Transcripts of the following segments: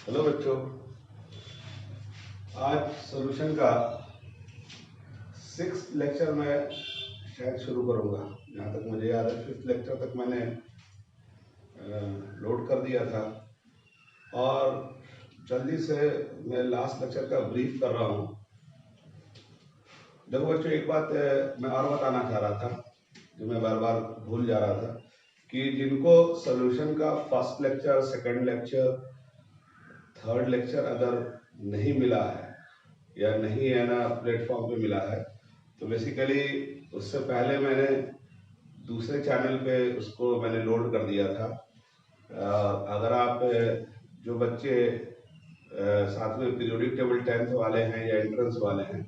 Hello बच्चों, आज solution का 6th लेक्चर मैं शायद शुरू करूंगा। जहाँ तक मुझे याद है 5th लेक्चर तक मैंने लोड कर दिया था और जल्दी से मैं लास्ट लेक्चर का ब्रीफ कर रहा हूँ। देखो बच्चों, एक बात मैं और बताना चाह रहा था जो मैं बार बार भूल जा रहा था कि जिनको सॉल्यूशन का first lecture, second lecture, third lecture अगर नहीं मिला है या नहीं है ना प्लेटफॉर्म पे मिला है, तो बेसिकली उससे पहले मैंने दूसरे चैनल पे उसको मैंने लोड कर दिया था। अगर आप जो बच्चे साथ में पीरियोडिक टेबल 10th वाले हैं या एंट्रेंस वाले हैं,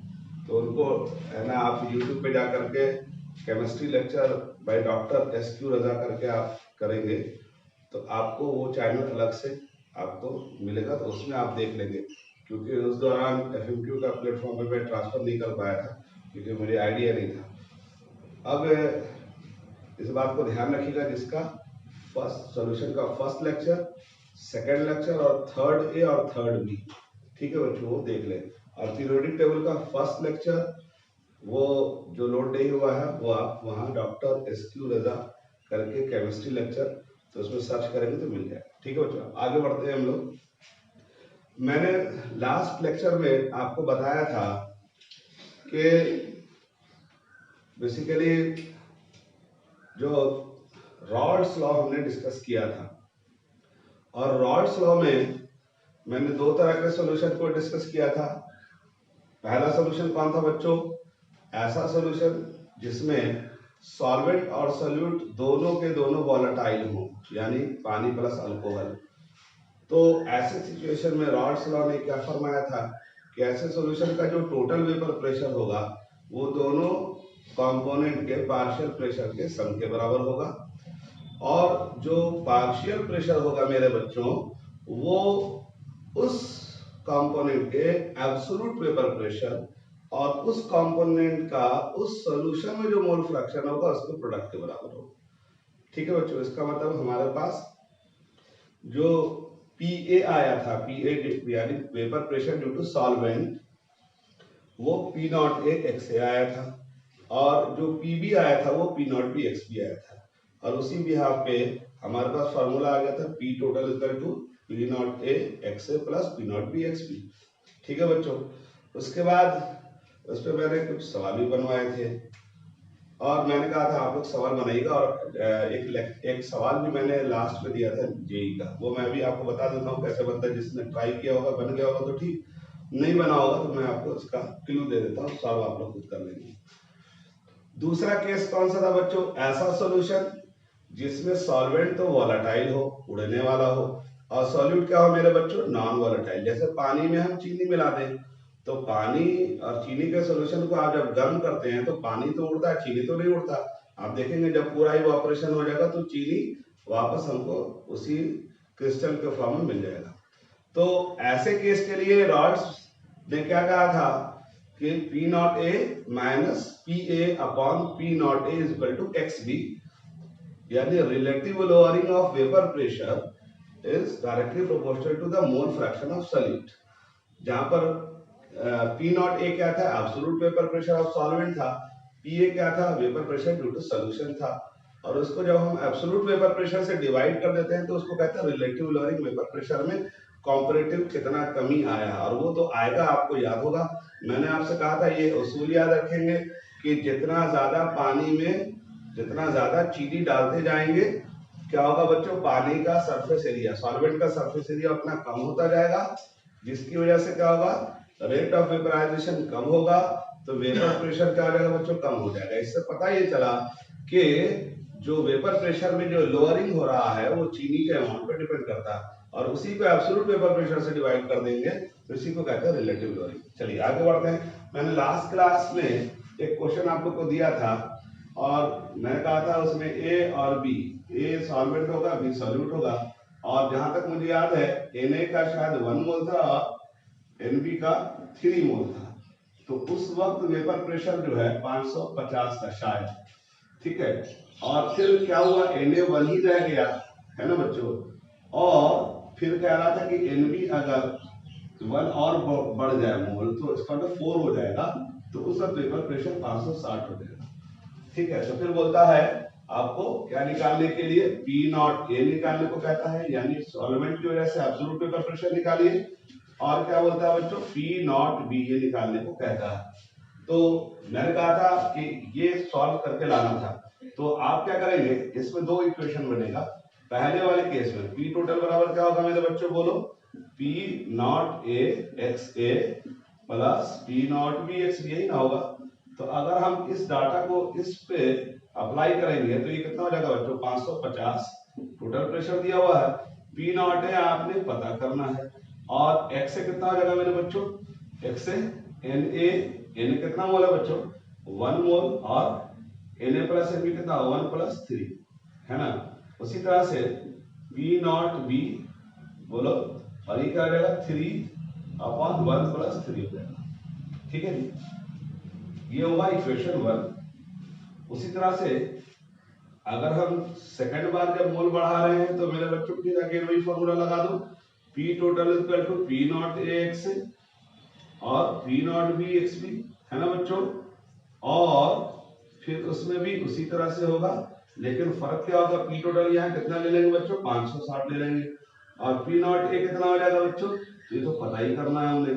तो उनको है ना आप यूट्यूब पे जा करके chemistry lecture by doctor SQ रजा करके आप करेंगे तो आपको वो चैनल अलग से आपको मिलेगा, तो उसमें आप देख लेंगे। क्योंकि उस दौरान FMQ का प्लेटफॉर्म पे मैं ट्रांसफर नहीं कर पाया था क्योंकि मुझे आइडिया नहीं था। अब इस बात को ध्यान रखिएगा, जिसका फर्स्ट सॉल्यूशन का फर्स्ट लेक्चर, सेकंड लेक्चर और थर्ड ए और थर्ड बी, ठीक है बच्चों, वो देख लें। और पीरियोडिक टेबल का फर्स्ट लेक्चर वो जो लोड नहीं हुआ है वो आप वहाँ डॉक्टर SQ रजा करके केमिस्ट्री लेक्चर, तो उसमें सर्च करेंगे तो मिल जाएगा। ठीक है बच्चों, आगे बढ़ते हैं हम लोग। मैंने लास्ट लेक्चर में आपको बताया था कि बेसिकली जो रॉड्स लॉ हमने डिस्कस किया था, और रॉड्स लॉ में मैंने दो तरह के सॉल्यूशन को डिस्कस किया था। पहला सॉल्यूशन कौन था बच्चों? ऐसा सॉल्यूशन जिसमें सॉल्वेंट और सॉल्यूट दोनों के दोनों वॉलेटाइल हो, यानी पानी प्लस अल्कोहल। तो ऐसे सिचुएशन में रॉड्स लॉ ने क्या फरमाया था कि ऐसे सॉल्यूशन का जो टोटल वेपर प्रेशर होगा वो दोनों कंपोनेंट के पार्शियल प्रेशर के सम के बराबर होगा, और जो पार्शियल प्रेशर होगा मेरे बच्चों वो उस कंपोनेंट के एब्सोल्यूट वेपर प्रेशर और उस कंपोनेंट का उस सॉल्यूशन में जो मोल फ्रैक्शन होगा उसके प्रोडक्ट के बराबर होगा। ठीक है बच्चों, इसका मतलब हमारे पास जो PA आया था, PA यानी vapour pressure due to solvent, वो P0A XA आया था, और जो PB आया था वो P0B XB आया था। और उसी बिहाफ पे हमारे पास फॉर्मूला आ गया था P total equal to P0A XA plus P0B XB। ठीक है बच्चों, उसके बाद उस पर मैंने कुछ सवाल भी बनवाए थे और मैंने कहा था आप लोग सवाल बनाइएगा, और एक सवाल भी मैंने लास्ट में दिया था जेई का, वो मैं भी आपको बता देता हूँ कैसे बनता है। जिसने ट्राई किया होगा बन गया होगा तो ठीक, नहीं बना होगा तो मैं आपको इसका क्लू दे देता हूँ, सॉल्व आप लोग खुद कर लेंगे। दूसरा केस कौन सा था बच्चों? ऐसा सॉल्यूशन जिसमें सॉल्वेंट तो वॉलेटाइल हो, उड़ने वाला हो, और सॉल्यूट क्या हो मेरे बच्चों? Non volatile. जैसे पानी में हम चीनी मिला दें तो पानी और चीनी के सॉल्यूशन को आप जब गर्म करते हैं तो पानी तो उड़ता है, चीनी तो नहीं उड़ता। आप देखेंगे जब पूरा इवापोरेशन हो जाएगा तो चीनी वापस हमको उसी क्रिस्टल के फॉर्म में मिल जाएगा। तो ऐसे केस के लिए रॉड्स ने क्या कहा था कि P0A minus PA upon P0A is equal to XB, यानी relative lowering of vapour pressure is directly proportional to the mole fraction of solute. जहां पर P0A क्या था? Absolute vapour pressure of solvent था। PA क्या था? Vapour pressure due to solution था। और उसको जब हम एब्सोल्यूट वेपर प्रेशर से डिवाइड कर देते हैं तो उसको कहते हैं रिलेटिव लोअरिंग वेपर प्रेशर में कॉम्परेटिव कितना कमी आया, और वो तो आएगा, आपको याद होगा। मैंने आपसे कहा था ये उसूल याद रखेंगे कि जितना ज्यादा पानी में जितना ज्यादा चीनी डालते जाएंगे क्या होगा बच्चों? पानी का सरफेस एरिया, सॉल्वेंट का सरफेस एरिया उतना कम होता जाएगा, जिसकी वजह से क्या होगा? रेट ऑफ वेपराइजेशन कम होगा, तो वेपर प्रेशर क्या हो जाएगा बच्चों? कम हो जाएगा। इससे पता ये चला कि जो वेपर प्रेशर में जो लोअरिंग हो रहा है वो चीनी के अमाउंट पर डिपेंड करता है, और उसी को एब्सोल्यूट वेपर प्रेशर से डिवाइड कर देंगे तो इसी को कहते हैं रिलेटिव लोअरिंग। चलिए आगे बढ़ते हैं। मैंने लास्ट क्लास में एक क्वेश्चन आप लोग को दिया था और मैंने कहा था उसमें A और B, A सॉल्वेंट होगा, B सॉल्यूट होगा, और जहां तक मुझे याद है Na का शायद 1 मोल था और Nb का 3 मोल था। तो उस वक्त वेपर प्रेशर जो है 550 था शायद, ठीक है। और फिर क्या हुआ? Na 1 ही रह गया, है ना बच्चों, और फिर कह रहा था कि Nb अगर 1 और बढ़ जाए मोल तो इसका मतलब 4 हो जाएगा, तो उसका पेपर प्रेशर 560 हो जाएगा। ठीक है, तो फिर बोलता है आपको क्या निकालने के लिए, P नॉट ए निकालने को कहता है, यानी सॉल्वेंट की वजह से एब्सोल्यूट पेपर प्रेशर निकालिए। और क्या बोलता है बच्चों, P नॉट बी ये निकालने को कहता है। तो मैंने कहा था कि ये सॉल्व करके लाना था, तो आप क्या करेंगे, इसमें दो इक्वेशन बनेगा। पहले वाले केस में P टोटल बराबर क्या होगा मेरे बच्चों, बोलो, P naught A X A plus P naught B X B, यही ना होगा। तो अगर हम इस डाटा को इस पे अप्लाई करेंगे तो ये कितना हो जाएगा बच्चों, 550 टोटल प्रेशर दिया हुआ है, P नॉट है आपने पता करना है, और x से कितना हो जाएगा मेरे बच्चों, x से Na कितना मोल है बच्चों, 1 मोल, और Na प्लस Nb कितना, 1 प्लस 3, है ना। उसी तरह से P नॉट बी बोलो, और ये क्या हो जाएगा, 3/1 प्लस 3 हो जाएगा। ठीक है जी, ये होगा इक्वेशन 1। उसी तरह से अगर हम सेकंड बार जब मोल बढ़ा रहे हैं तो मेरे बच्चों फिर अगेन वही फॉर्मूला लगा दो, P total equal to P naught A X और P naught B X B, है ना बच्चों। और फिर उसमें भी उसी तरह से होगा, लेकिन फर्क क्या होगा, P टोटल यहाँ कितना ले लेंगे बच्चों, 560 ले लेंगे, और P नॉट ए कितना हो जाएगा बच्चों, ये तो पता ही करना है हमने।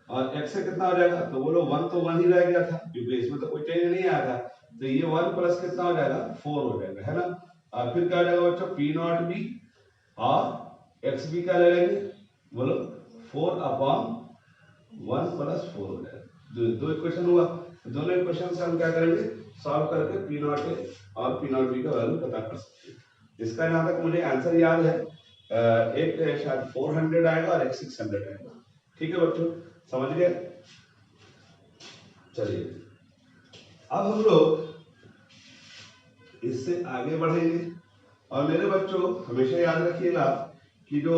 और x से कितना हो जाएगा, तो बोलो 1 तो 1 ही रह गया था, क्योंकि इसमें तो कोई चेंज नहीं आया था, तो ये 1 प्लस कितना हो जाएगा, 4 हो जाएगा, है ना। और फिर क्या हो जाएगा बच्चों, P नॉट बी और एक्स बी का ले लेंगे, बोलो 4/1 प्लस 4 हो जाएगा। दो इक्वेशन हुआ, दोनों इक्वेशन से हम क्या करेंगे, सॉल्व करके P नॉट ए और P नॉट बी का वैल्यू पता कर सकते हैं। इसका जहां तक मुझे आंसर याद है, एक शायद 400 आएगा और एक 600 आएगा। ठीक है बच्चों, समझ गए। चलिए अब हम लोग इससे आगे बढ़ेंगे, और मेरे बच्चों हमेशा याद रखिएगा कि जो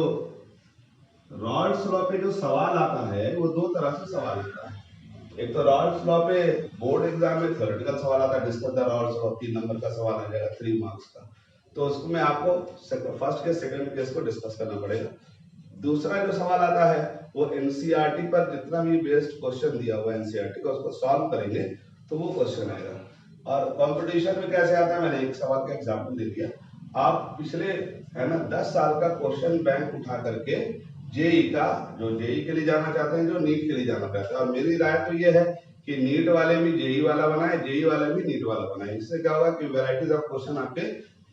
रॉल्स लॉ पे जो सवाल आता है वो दो तरह से सवाल आता है। एक तो रॉल्स लॉ पे बोर्ड एग्जाम में थ्योरेटिकल सवाल आता है, discuss the Rawls law, 3 number का सवाल आ जाएगा, 3 मार्क्स का, तो उसको मैं आपको फर्स्ट केस सेकंड केस को डिस्कस करना पड़ेगा। दूसरा जो सवाल आता है वो एनसीईआरटी पर जितना भी बेस्ड क्वेश्चन दिया हुआ है एनसीईआरटी का, उसको सॉल्व करेंगे तो वो क्वेश्चन आएगा। और कंपटीशन में कैसे आता है, मैंने एक सवाल का एग्जांपल दे दिया। आप पिछले, है ना, 10 साल का क्वेश्चन बैंक उठा करके जेई का, जो जेई के लिए जाना चाहते हैं, जो नीट के लिए जाना चाहते हैं, और मेरी राय तो ये है कि नीट वाले भी जेई वाला बनाए, जेई वाले भी नीट वाला बनाए, इससे क्या होगा कि वैरायटीज ऑफ क्वेश्चन आपके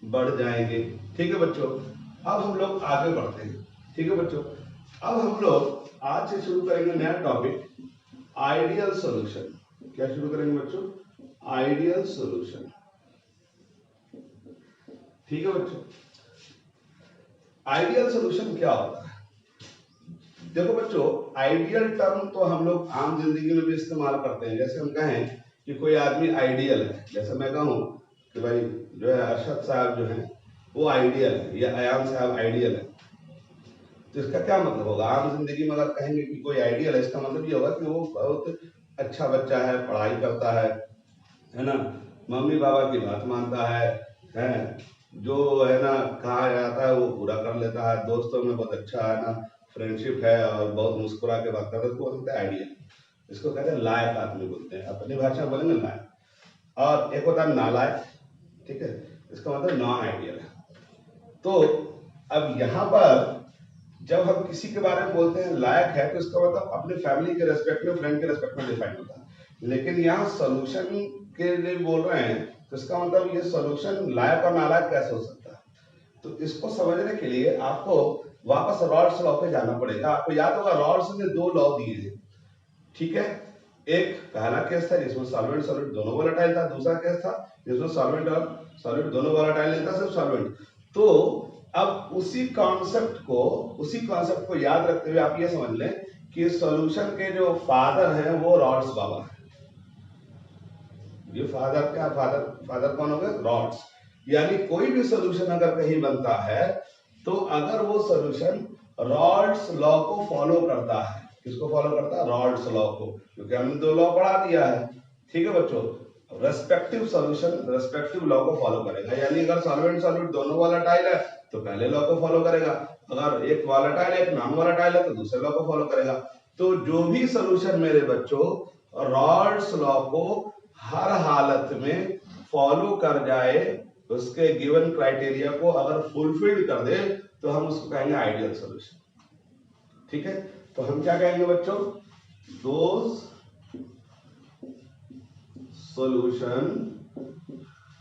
बढ़ जाएंगे। ठीक है बच्चों, अब हम लोग आगे बढ़ते हैं। ठीक है बच्चों, अब हम लोग आज से शुरू करेंगे नया टॉपिक, आइडियल सॉल्यूशन। क्या शुरू करेंगे बच्चों, आइडियल सॉल्यूशन। ठीक है बच्चों, आइडियल सॉल्यूशन क्या होता है। देखो बच्चों, आइडियल टर्म तो हम लोग आम जिंदगी में भी इस्तेमाल करते हैं। जैसे हम कहें कि कोई आदमी आइडियल है, जैसे मैं कहूं कि भाई जो है अरशद साहब जो है वो आइडियल है, या अयान साहब आइडियल है, तो इसका क्या मतलब होगा। आम जिंदगी में अगर कहेंगे कि कोई आइडियल है, इसका मतलब ये होगा कि वो बहुत अच्छा बच्चा है, पढ़ाई करता है ना, मम्मी पापा की बात मानता है, जो है ना कहा जाता है वो पूरा कर लेता है, दोस्तों में बहुत अच्छा है ना, फ्रेंडशिप है, और बहुत मुस्कुरा के बात करता है, उसको बोलते हैं आइडियल। इसको कहते हैं लायक आदमी बोलते हैं, अपनी भाषा में बोलेंगे लायक। और एक होता है नालायक, ठीक है, इसका मतलब नॉन आइडियल है। तो अब यहाँ पर जब हम किसी के बारे में बोलते हैं लायक है, तो इसका मतलब अपने फैमिली के रेस्पेक्ट में, फ्रेंड के रेस्पेक्ट में डिफाइन होता है। लेकिन यहाँ सोल्यूशन के लिए बोल रहे हैं, तो इसका मतलब ये सोल्यूशन लायक और नालायक कैसे हो सकता है। तो इसको समझने के लिए आपको वापस रॉल्स लॉ पे जाना पड़ेगा। आपको याद होगा रॉल्स ने 2 लॉ दिए हैं, ठीक है। एक पहला केस था जिसमें सॉल्वेंट सॉलिड दोनों वोलेटाइल था, दूसरा केस था जिसमें सॉल्वेंट और सॉलिड दोनों वोलेटाइल नहीं था, सिर्फ सॉल्वेंट। तो अब उसी कॉन्सेप्ट को याद रखते हुए आप ये समझ लें कि सॉल्यूशन के जो फादर हैं वो रॉल्स बाबा है। ये फादर क्या, फादर कौन हो गए, रॉल्स। यानी कोई भी सॉल्यूशन अगर कहीं बनता है तो अगर वो सॉल्यूशन रॉल्स लॉ को फॉलो करता है, किसको फॉलो करता है, रॉल्स लॉ को, क्योंकि हमने 2 लॉ पढ़ा दिया है। ठीक है बच्चों, रेस्पेक्टिव सॉल्यूशन रेस्पेक्टिव लॉ को फॉलो करेगा। यानी अगर सॉल्वेंट सॉल्यूट दोनों वोलेटाइल है तो पहले लॉ को फॉलो करेगा, अगर एक वोलेटाइल एक नॉन वोलेटाइल है तो दूसरे लॉ को फॉलो करेगा। तो जो भी सॉल्यूशन मेरे बच्चों रॉल्स लॉ को हर हालत में फॉलो कर जाए, उसके गिवन क्राइटेरिया को अगर फुलफिल कर दे तो हम उसको कहेंगे आइडियल सॉल्यूशन। ठीक है, तो हम क्या कहेंगे बच्चों, those solution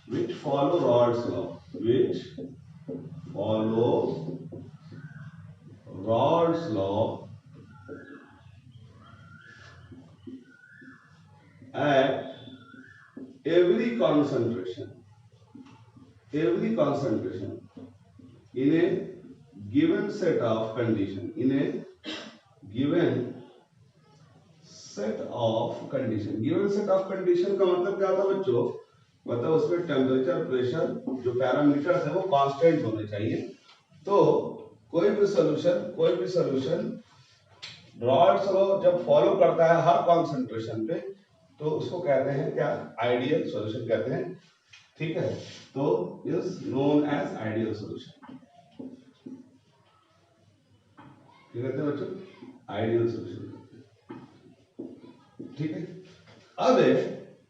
which follow Rod's law, which follow Rod's law at every concentration in a given set of condition, in a given set of condition. Given set of condition का मतलब क्या होता है बच्चों, मतलब उसमें टेम्परेचर प्रेशर जो parameters है वो कांस्टेंट होने चाहिए। तो कोई भी सॉल्यूशन रॉल्स लॉ जब फॉलो करता है हर कॉन्सेंट्रेशन पे तो उसको कहते हैं क्या, आइडियल सॉल्यूशन कहते हैं। ठीक है, तो is known as ideal solution. क्या कहते हैं बच्चों, आइडियल सॉल्यूशन। ठीक है, अब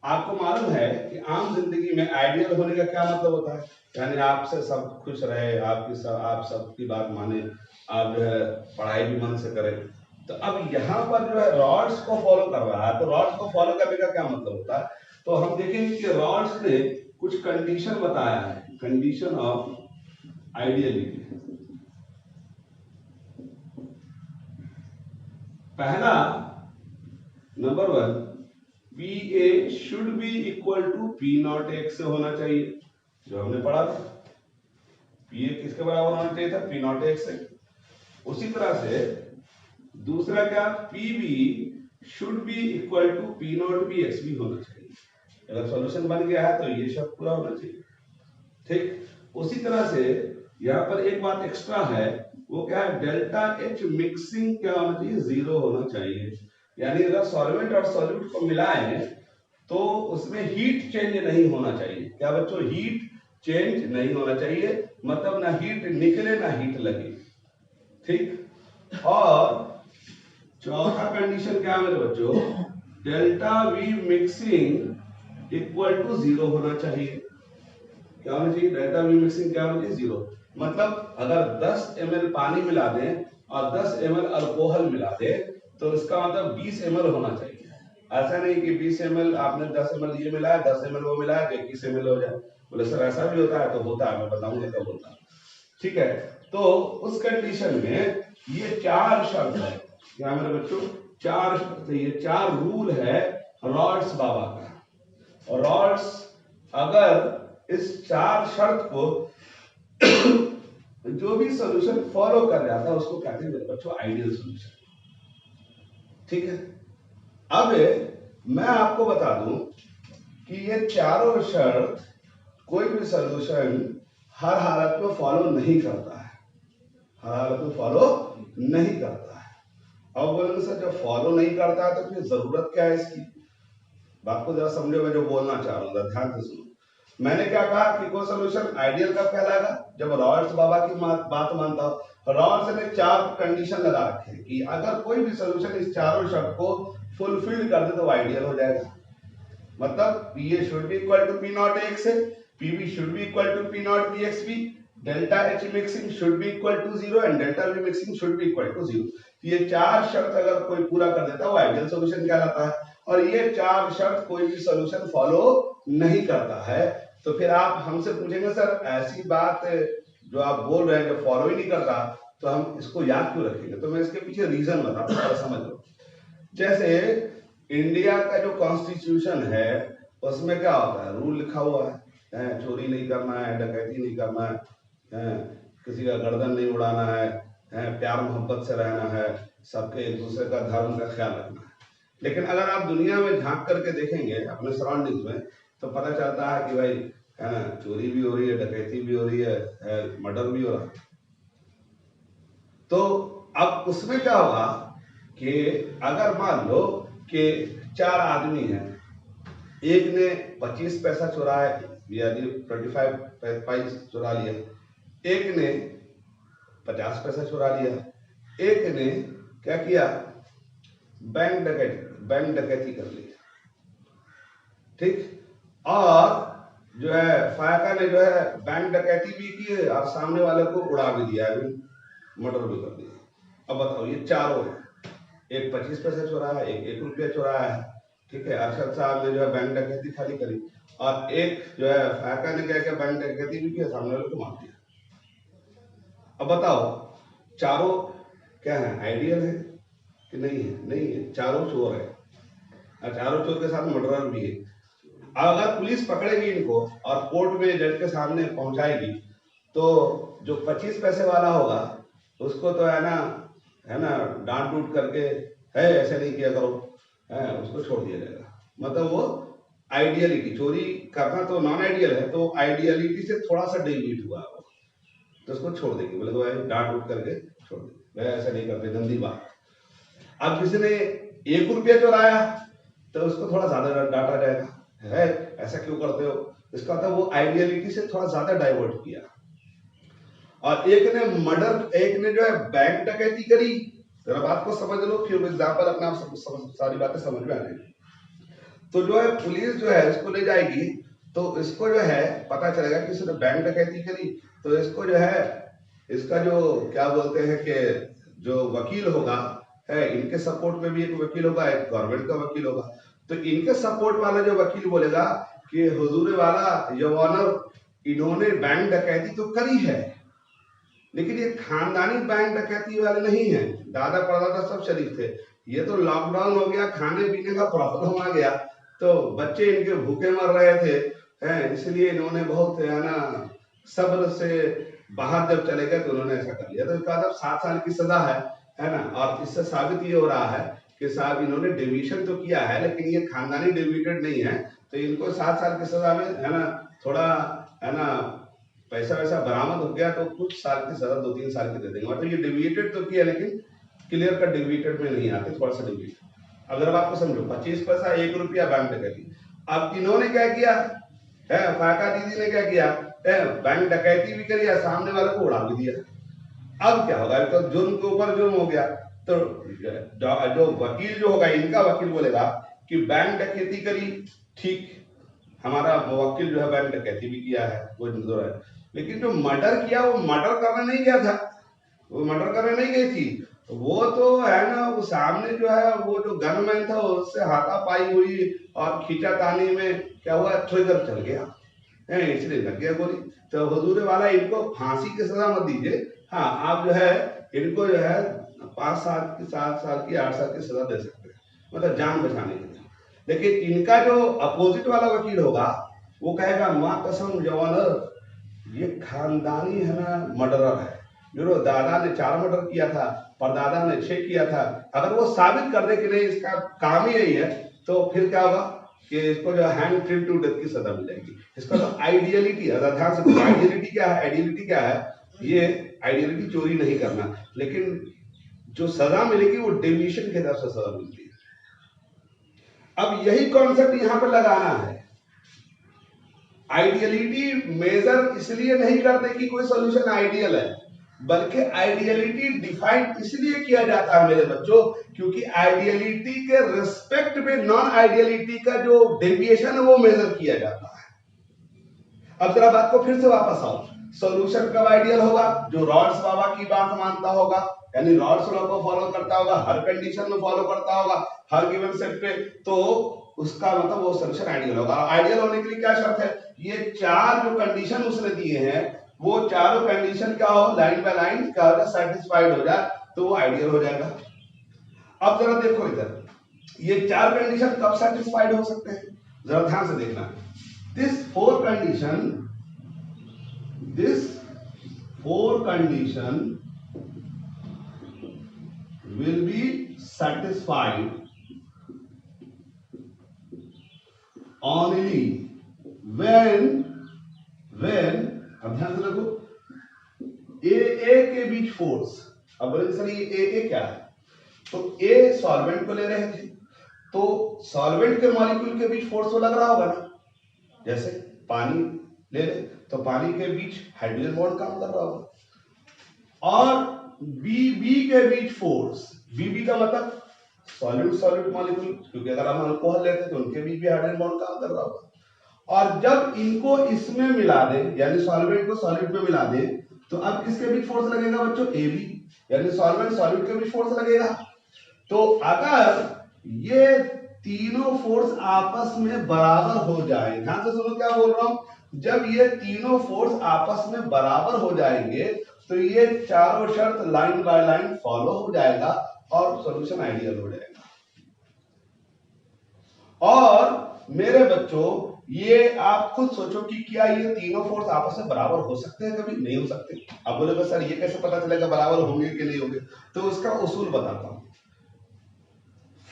आपको मालूम है कि आम जिंदगी में आइडियल होने का क्या मतलब होता है, यानी आपसे सब खुश रहे, आप सबकी बात माने, आप जो है पढ़ाई भी मन से करें। तो अब यहाँ पर जो है रॉड्स को फॉलो कर रहा है, तो रॉड्स को फॉलो करने का क्या मतलब होता है, तो हम देखेंगे कि रॉड्स ने कुछ कंडीशन बताया है, कंडीशन ऑफ आइडियलिटी। पहला number 1, PA should be equal to P0x से होना चाहिए, जो हमने पढ़ा था। PA किसके बराबर होना चाहिए था, P0x से। उसी तरह से दूसरा क्या, PB should be equal to P0Px भी होना चाहिए। अगर सॉल्यूशन बन गया है तो ये सब पूरा होना चाहिए। ठीक, उसी तरह से यहाँ पर एक बात एक्स्ट्रा है, वो क्या है, डेल्टा H मिक्सिंग क्या होना चाहिए, 0 होना चाहिए। यानी अगर सॉल्वेंट और सॉल्यूट को मिलाएं तो उसमें हीट चेंज नहीं होना चाहिए। क्या बच्चों, हीट चेंज नहीं होना चाहिए, मतलब ना हीट निकले ना हीट लगे। ठीक, और चौथा कंडीशन क्या है मेरे बच्चों, delta V mixing equal to 0 होना चाहिए। क्या होना चाहिए, डेल्टा V मिक्सिंग क्या होना चाहिए, 0। मतलब अगर 10 ml पानी मिला दें और 10 ml अल्कोहल मिला दें तो इसका मतलब 20 ml होना चाहिए। ऐसा नहीं कि 20 ml आपने 10 ml ये मिलाया, 10 ml वो मिलाया तो 21 ml हो जाए। बोले सर ऐसा भी होता है, तो होता है, मैं बताऊंगा कब होता है। ठीक है, तो उस कंडीशन में ये 4 शर्त है, क्या मेरे बच्चों, 4 शर्त है, ये 4 रूल है रॉड्स बाबा का। और रॉड्स अगर इस 4 शर्त को जो भी सॉल्यूशन फॉलो कर जाता है उसको कहते हैं मेरे बच्चों आइडियल सॉल्यूशन। ठीक है, अब मैं आपको बता दूं कि ये चारों शर्त कोई भी सॉल्यूशन हर हालत में फॉलो नहीं करता है, हर हालत में फॉलो नहीं करता है। अब बोलेंगे सर जब फॉलो नहीं करता है तो फिर जरूरत क्या है इसकी, बात को जरा समझो, मैं जो बोलना चाह रहा हूँ ध्यान से सुनो। मैंने क्या कहा कि कोई सॉल्यूशन आइडियल कब कहलाएगा, जब रॉल्स बाबा की बात मानता हो। रॉल्स ने 4 कंडीशन लगा रखे हैं कि अगर कोई भी सॉल्यूशन इस चारों शर्त को फुलफिल कर दे तो आइडियल हो जाएगा। मतलब PA should be equal to P0x है, PB should be equal to P0Px भी, delta H mixing should be equal to 0 and delta V mixing should be equal to 0। ये 4 शर्त अगर कोई पूरा कर देता है वो आइडियल सॉल्यूशन कहलाता है। और ये 4 शर्त कोई भी सॉल्यूशन फॉलो नहीं करता है। तो फिर आप हमसे पूछेंगे सर ऐसी बात जो आप बोल रहे हैं जो फॉलो ही नहीं करता तो हम इसको याद क्यों रखेंगे, तो मैं इसके पीछे रीजन बताता हूं, समझ लो। जैसे इंडिया का जो कॉन्स्टिट्यूशन है उसमें क्या होता है, रूल लिखा हुआ है, चोरी नहीं करना है, डकैती नहीं करना है, किसी का गर्दन नहीं उड़ाना है, प्यार मोहब्बत से रहना है, सबके एक दूसरे का धर्म का ख्याल रखना है। लेकिन अगर आप दुनिया में झांक करके देखेंगे अपने सराउंडिंग्स में तो पता चलता है कि भाई है ना, चोरी भी हो रही है, डकैती भी हो रही है, मर्डर भी हो रहा है। तो अब उसमें क्या होगा कि अगर मान लो कि 4 आदमी हैं, एक ने 25 पैसा चुराया, यानी 25 पैसा चुरा लिया, एक ने 50 पैसा चुरा लिया, एक ने क्या किया, बैंक डकैती कर ली, ठीक। और जो है फायका ने जो है बैंक डकैती भी की और सामने वाले को उड़ा भी दिया, मर्डर भी कर दिया। अब बताओ, ये चारों है, एक 25 पैसा चुराया, एक 1 रुपया चुराया है, ठीक है। अरशद साहब ने जो है बैंक डकैती खाली करी, और एक जो है फायका ने क्या किया, बैंक डकैती भी किया, सामने वाले को मार दिया। अब बताओ, चारों क्या है, आइडियल है कि नहीं है? नहीं है, चारों चोर है, और चारों चोर के साथ मर्डरर भी है। अगर पुलिस पकड़ेगी इनको और कोर्ट में जज के सामने पहुंचाएगी, तो जो 25 पैसे वाला होगा उसको तो है ना डांट डूट करके, है ऐसे नहीं किया करो, है उसको छोड़ दिया जाएगा। मतलब वो आइडियलिटी, चोरी करना तो नॉन आइडियल है, तो आइडियलिटी से थोड़ा सा डेविएट हुआ वो, तो उसको छोड़ देगी, बोले तो भाई डांट डूट करके छोड़ देगी, भाई ऐसा नहीं करते, गंदी बात। अब किसी ने 1 रुपया चुराया तो उसको थोड़ा ज्यादा डांटा जाएगा, है ऐसा क्यों करते हो, इसका मतलब वो आइडियलिटी से थोड़ा ज्यादा डाइवर्ट किया। और एक ने मर्डर, एक ने जो है बैंक डकैती करी, जरा बात को समझ लो, फिर एग्जाम्पल अपने आप सारी बातें समझ में आ जाएगी। तो जो है पुलिस जो है इसको ले जाएगी, तो इसको जो है पता चलेगा कि इसने बैंक डकैती करी, तो इसको जो है इसका जो क्या बोलते हैं कि जो वकील होगा, है इनके सपोर्ट में भी एक वकील होगा, एक गवर्नमेंट का वकील होगा। तो इनके सपोर्ट वाला जो वकील बोलेगा कि हुजूर वाला योर ऑनर, इन्होंने बैंक डकैती तो करी है, लेकिन ये खानदानी बैंक डकैती वाले नहीं है, दादा परदादा सब शरीफ थे, ये तो लॉकडाउन हो गया, खाने पीने का प्रॉब्लम आ गया, तो बच्चे इनके भूखे मर रहे थे, हैं इसलिए इन्होंने बहुत है ना सब्र से बाहर जब चले गए तो उन्होंने ऐसा कर लिया। तो इसका मतलब 7 साल की सजा है ना। और इससे साबित ये हो रहा है कि साहब इन्होंने डिवीजन तो किया है, लेकिन ये खानदानी डिविडेंड नहीं है, तो इनको 7 साल की सजा में है ना थोड़ा है ना पैसा वैसा बरामद हो गया, तो कुछ साल की सजा 2-3 साल की दे देंगे। मतलब ये डिविएटेड तो किया, लेकिन क्लियर कट डिविएटेड में नहीं आते, थोड़ा सा डिविएटेड। अगर आपको समझो 25 पैसा 1 रुपया बैंक डकैती। अब इन्होंने क्या किया है, फाका दीदी ने क्या किया है, बैंक डकैती भी करी, सामने वाले को उड़ा भी दिया। अब क्या होगा, तो जुर्म के ऊपर जुर्म हो गया। तो जो वकील जो होगा, इनका वकील बोलेगा कि बैंक डकैती करी, ठीक, हमारा वकील जो है बैंक डकैती भी किया है, वो है, लेकिन जो मर्डर किया वो मर्डर करने नहीं गया था, वो मर्डर करने नहीं गई थी, वो तो है ना वो सामने जो है वो जो गनमैन था उससे हाथापाई हुई और खींचातानी में क्या हुआ, ट्रिगर चल गया, इसलिए लग गया गोली। तो हुजूर वाला इनको फांसी की सजा मत दीजिए, हाँ आप जो है इनको जो है 5 साल की 7 साल की 8 साल की सजा दे सकते हैं, मतलब जान बचाने के लिए। लेकिन इनका जो अपोजिट वाला वकील होगा वो कहेगा मां कसम जवानर, ये खानदानी है ना मर्डरर है, जो दादा ने 4 मर्डर किया था, परदादा ने 6 किया था। अगर वो साबित कर दे कि नहीं इसका काम ही यही है, तो फिर क्या होगा कि इसको जो हैंड ट्रिम टू डेथ की सजा मिल जाएगी। इसका तो आइडियलिटी, ध्यान से आइडियलिटी क्या है, आइडियलिटी क्या है, ये आइडियलिटी चोरी नहीं करना, लेकिन जो सजा मिलेगी वो डेविएशन के हिसाब से सजा मिलती है। अब यही कॉन्सेप्ट यहां पर लगाना है। आइडियलिटी मेजर इसलिए नहीं करते कि कोई सॉल्यूशन आइडियल है, बल्कि आइडियलिटी डिफाइन इसलिए किया जाता है मेरे बच्चों, क्योंकि आइडियलिटी के रिस्पेक्ट में नॉन आइडियलिटी का जो डेविएशन है वो मेजर किया जाता है। अब जरा बात को फिर से वापस आओ, सॉल्यूशन कब आइडियल होगा, जो रॉड्स बाबा की बात मानता होगा, यानी रॉड्स लॉ को फॉलो करता होगा, हर कंडीशन में फॉलो करता होगा, हर गिवन सेट पे, तो उसका मतलब वो सॉल्यूशन आइडियल होगा। आइडियल होने के लिए क्या शर्त है, ये 4 जो कंडीशन उसने दिए हैं वो चारों कंडीशन क्या हो, लाइन बाय लाइन क्या हो, सेटिस्फाइड हो जाए, तो वो आइडियल हो जाएगा। अब जरा देखो इधर, ये 4 कंडीशन कब सेटिस्फाइड हो सकते हैं, जरा ध्यान से देखना। this four condition will be satisfied only when अब ध्यान से देखो, ए के बीच फोर्स, अब बोले सर ये ए क्या है, तो ए सॉल्वेंट को ले रहे थे, तो सॉल्वेंट के मॉलिक्यूल के बीच फोर्स तो लग रहा होगा ना, जैसे पानी ले ले तो पानी के बीच हाइड्रोजन बॉन्ड काम कर रहा होगा, और बी के बीच फोर्स, बी का मतलब सॉलिड सॉलिड मॉलिक्यूल, क्योंकि अगर हम अल्कोहल लेते तो उनके बीच भी हाइड्रोजन बॉन्ड काम कर रहा होगा। और जब इनको इसमें मिला दें, यानी सॉल्वेंट को सॉलिड में मिला दें, तो अब किसके बीच फोर्स लगेगा बच्चों? AB, यानी सॉल्वेंट सॉलिड के बीच फोर्स लगेगा। तो अगर ये तीनों फोर्स आपस में बराबर हो जाए, ध्यान से सुनो क्या बोल रहा हूं, जब ये तीनों फोर्स आपस में बराबर हो जाएंगे तो ये चारों शर्त लाइन बाय लाइन फॉलो हो जाएगा और सॉल्यूशन आइडियल हो जाएगा। और मेरे बच्चों ये आप खुद सोचो कि क्या ये तीनों फोर्स आपस में बराबर हो सकते हैं? कभी नहीं हो सकते। अब बोलोगे सर ये कैसे पता चलेगा बराबर होंगे कि नहीं होंगे? तो उसका उसूल बताता हूं।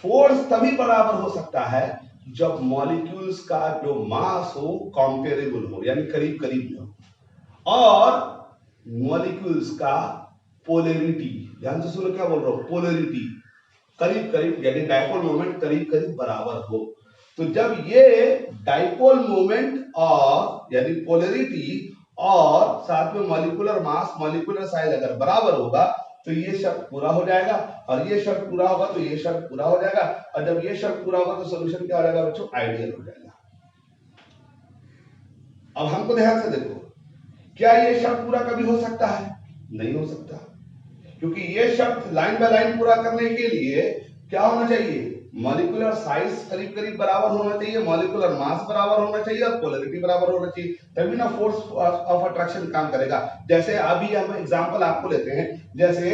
फोर्स तभी बराबर हो सकता है जब मॉलिक्यूल्स का जो मास हो कंपेरेबल हो, यानी करीब करीब में हो, और मॉलिक्यूल्स का पोलैरिटी, ध्यान से सुनो क्या बोल रहा हूं, पोलैरिटी करीब करीब, यानी डाइपोल मोमेंट करीब करीब बराबर हो। तो जब ये डाइपोल मोमेंट और यानी पोलैरिटी और साथ में मॉलिक्यूलर मास मॉलिक्यूलर साइज अगर बराबर होगा तो ये शर्त पूरा हो जाएगा, और ये शर्त पूरा होगा तो ये शर्त पूरा हो जाएगा, और जब ये शर्त पूरा होगा तो सॉल्यूशन क्या हो जाएगा बच्चों? आइडियल हो जाएगा। अब हमको ध्यान से देखो, क्या ये शर्त पूरा कभी हो सकता है? नहीं हो सकता, क्योंकि ये शर्त लाइन बाय लाइन पूरा करने के लिए क्या होना चाहिए? मॉलिक्यूलर साइज करीब करीब बराबर होना चाहिए, मॉलिक्यूलर मास बराबर होना चाहिए और पोलैरिटी बराबर होना चाहिए, तभी ना फोर्स ऑफ अट्रैक्शन काम करेगा। जैसे अभी हम एग्जांपल आपको लेते हैं, जैसे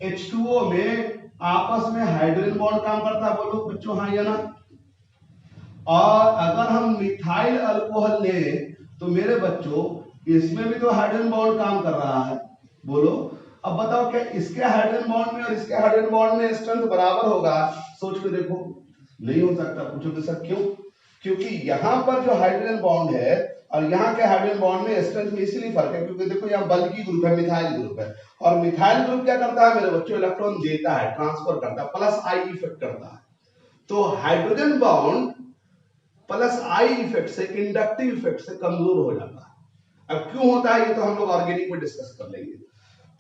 H2O में आपस में हाइड्रोजन बॉन्ड काम करता है, बोलो बच्चों हाँ या ना? और अगर हम मिथाइल अल्कोहल लें तो मेरे बच्चों इसमें भी तो हाइड्रोजन बॉन्ड काम कर रहा है, बोलो। अब बताओ क्या इसके हाइड्रोजन बॉन्ड में और इसके हाइड्रोजन बॉन्ड में स्ट्रेंथ बराबर होगा? सोच के देखो, नहीं हो सकता। पूछोगे सर क्यों? क्योंकि यहां पर जो हाइड्रोजन बॉन्ड है और यहाँ के हाइड्रोजन बॉन्ड में स्ट्रेंथ में इसीलिए फर्क है क्योंकि देखो यहाँ बल्कि ग्रुप है, मिथाइल ग्रुप है, और मिथाइल ग्रुप क्या करता है मेरे बच्चों? इलेक्ट्रॉन देता है, ट्रांसफर करता है, प्लस आई इफेक्ट करता है। तो hydrogen bond plus I effect से, इंडक्टिव इफेक्ट से कमजोर हो जाता है। अब क्यों होता है ये तो हम लोग ऑर्गेनिक में डिस्कस कर लेंगे।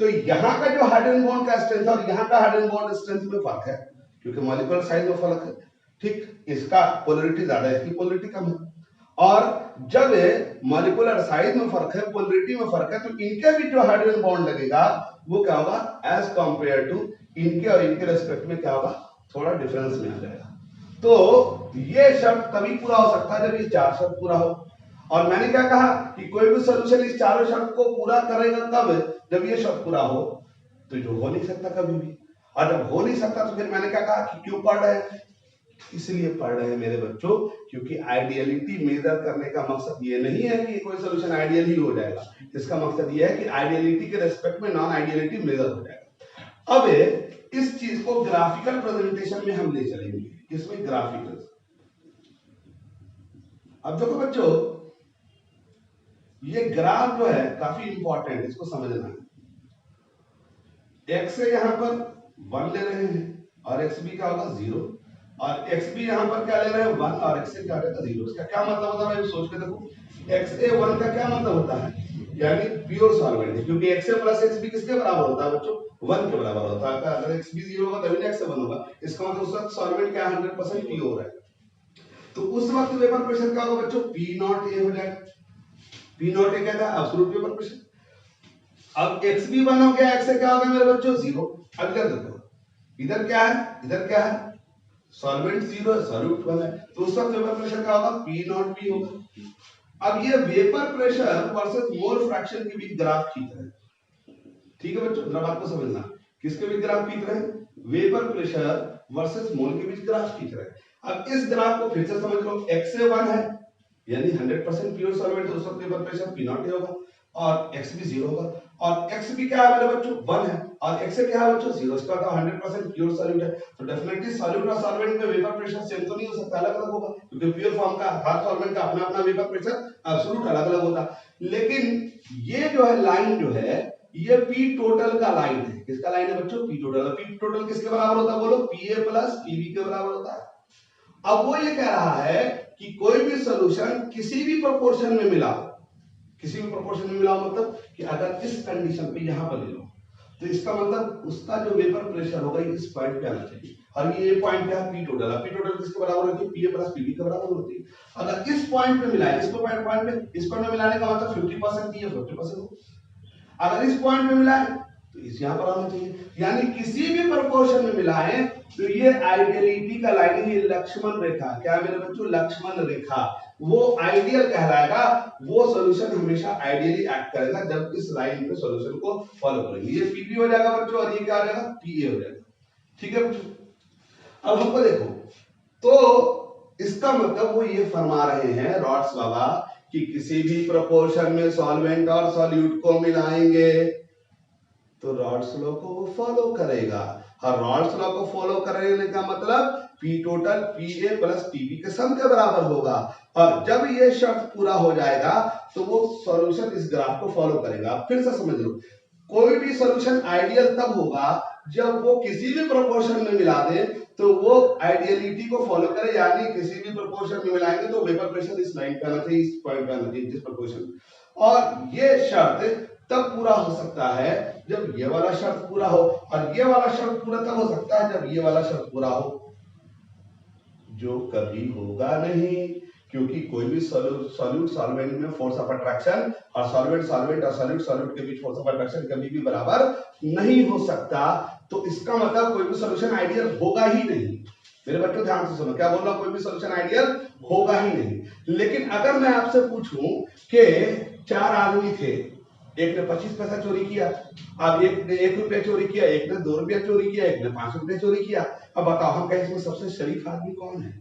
तो यहाँ का जो हाइड्रोजन बॉन्ड का स्ट्रेंथ और यहाँ का हाइड्रोजन बॉन्ड स्ट्रेंथ में फर्क है, क्योंकि मॉलिक्यूलर साइज में फर्क है। ठीक, इसका पोलैरिटी ज्यादा है, इसकी पोलैरिटी कम है। और जब मॉलिक्यूलर साइज में फर्क है, पोलैरिटी में फर्क है, तो इनके बीच जो हाइड्रोजन बॉन्ड लगेगा वो क्या होगा? एज कंपेयर टू इनके और इनके रेस्पेक्ट में क्या होगा? थोड़ा डिफरेंस में आ जाएगा। तो ये शर्त तभी पूरा हो सकता है जब ये चार शर्त पूरा हो। और मैंने क्या कहा कि कोई भी सॉल्यूशन इस चारों शर्त को पूरा करेगा कब? जब ये शर्त पूरा हो। तो जो हो नहीं सकता कभी भी, और जब हो नहीं सकता तो फिर मैंने क्या कहा कि क्यों पढ़ रहे हैं? इसलिए पढ़ रहे हैं मेरे बच्चों क्योंकि आइडियलिटी मेजर करने का मकसद ये नहीं है कि कोई सॉल्यूशन आइडियल ही हो जाएगा। इसका मकसद ये है कि आइडियलिटी के रेस्पेक्ट में नॉन आइडियलिटी मेजर हो जाएगा। अब इस चीज को ग्राफिकल प्रेजेंटेशन में हम ले चलेंगे। किसमें? ग्राफिकल। अब देखो बच्चों, ये ग्राफ जो है काफी इंपॉर्टेंट, इसको समझना है। एक्स से यहां पर 1 ले रहे हैं और एक्स बी क्या होगा? 0, और एक्स बी यहां पर क्या ले रहे हैं? 1, और एक्स से क्या होगा? 0। इसका क्या मतलब होता है? सोच के देखो, एक्स ए 1 का क्या मतलब होता है? यानी प्योर सॉल्वेंट है, क्योंकि x A plus x B किसके बराबर होता है बच्चों? 1 के बराबर होता है। अगर एक्स बी 0 होगा तभी एक्स ए 1 होगा। इसका मतलब उस वक्त सॉल्वेंट क्या 100% प्योर है। तो उस वक्त वेपर प्रेशर क्या होगा बच्चों? पी नॉट ए हो जाएगा। पी नॉट ए क्या था? Absolute vapour pressure. अब एक्स बी 1 हो गया, एक्स ए क्या हो गया मेरे बच्चों? 0। अब इधर देखो, इधर क्या है? इधर क्या है? सॉल्वेंट 0 है, सॉल्यूट 1 है, तो उस वक्त वेपर प्रेशर क्या होगा? पी नॉट पी होगा। अब ये vapour pressure versus mole fraction के बीच ग्राफ खींच रहे हैं। ठीक है बच्चों, जरा बात को समझना। किसके बीच ग्राफ खींच रहे हैं? वेपर प्रेशर वर्सेस मोल के बीच ग्राफ खींच रहे हैं। अब इस ग्राफ को फिर से समझ लो, x से 1 है यानी 100% प्योर सॉल्वेंट, तो उस वक्त वेपर प्रेशर P नॉट होगा और x भी 0 होगा, और x भी क्या है मेरे बच्चों? 1 है, और x से क्या है बच्चों? 0। इसका मतलब 100% प्योर सॉल्यूट है। तो डेफिनेटली सॉल्यूट और सॉल्वेंट में वेपर प्रेशर सेम तो नहीं हो सकता, अलग अलग होगा, क्योंकि प्योर फॉर्म का हर सॉल्वेंट का अपना अपना वेपर प्रेशर एब्सोल्यूट अलग अलग होता है। लेकिन ये जो है लाइन जो है ये P टोटल का लाइन है। किसका लाइन है बच्चों? P total. P टोटल किसके बराबर होता है? बोलो, PA प्लस PB के बराबर होता है। अब वो ये कह रहा है कि कोई भी सॉल्यूशन किसी भी प्रोपोर्शन में मिला, किसी भी प्रोपोर्शन में मिला मतलब कि अगर इस कंडीशन पे यहां पर ले लो तो इसका मतलब उसका जो वेपर प्रेशर होगा इस पॉइंट पे आना चाहिए, और ये पॉइंट क्या है, पी टोटल। पी टोटल किसके बराबर होती है, पीए प्लस पीबी के बराबर होती है। अगर इस पॉइंट पे मिला है, इस पॉइंट पे, इस पॉइंट में मिलाने का मतलब 50% पी है 50%। अगर इस पॉइंट पे मिला है तो इस यहां पर आना चाहिए, यानी किसी भी प्रोपोर्शन में मिला है तो ये आइडियलिटी का लाइन, ये लक्ष्मण रेखा, क्या है मेरे बच्चों, लक्ष्मण रेखा, वो आइडियल कहलाएगा। वो सॉल्यूशन हमेशा आइडियली एक्ट करेगा जब इस लाइन पे सॉल्यूशन को फॉलो करेंगे। ये पीपी हो जाएगा बच्चों, और ये क्या हो जाएगा, पीए हो जाएगा। ठीक है बच्चों, अब हमको देखो, तो इसका मतलब वो ये फरमा रहे हैं रॉड्स बाबा कि किसी भी प्रोपोर्शन में सॉल्वेंट और सॉल्यूट को मिलाएंगे तो रॉड्स लॉ को वो फॉलो करेगा, और रॉड्स लॉ को फॉलो करने का मतलब पी टोटल पीए प्लस पीबी के सम के बराबर होगा। और जब ये शर्त पूरा हो जाएगा तो वो सॉल्यूशन इस ग्राफ को फॉलो करेगा। फिर से समझ लो, कोई भी सॉल्यूशन आइडियल तब होगा जब वो किसी भी प्रोपोर्शन में मिला दे तो वो आइडियलिटी को फॉलो करे, यानी किसी भी प्रोपोर्शन में मिलाएंगे तो वेपर प्रेशर इस लाइन पे आना चाहिए, इस पॉइंट पे आना चाहिए, जिस प्रोपोर्शन। और ये शर्त तब पूरा हो सकता है जब ये वाला शर्त पूरा हो, और ये वाला शर्त पूरा तब हो सकता है जब ये वाला शर्त पूरा हो, जो कभी होगा नहीं, क्योंकि कोई भी सॉल्यूट सॉल्वेंट में फोर्स ऑफ अट्रैक्शन और सॉल्वेंट सॉल्वेंट और सॉल्यूट सॉल्यूट के बीच फोर्स ऑफ अट्रैक्शन कभी भी बराबर नहीं हो सकता। तो इसका मतलब कोई भी सॉल्यूशन आइडियल होगा ही नहीं। मेरे बच्चों ध्यान से सुनो, क्या बोल रहा हूं, कोई भी सॉल्यूशन आइडियल होगा ही नहीं। लेकिन अगर मैं आपसे पूछूं कि 4 आदमी थे, एक ने 25 पैसा चोरी किया, अब एक ने 1 रुपया चोरी किया, एक ने 2 रुपया चोरी किया, एक ने 5 रुपया चोरी किया। अब बताओ हम कहें इसमें सबसे शरीफ आदमी कौन है,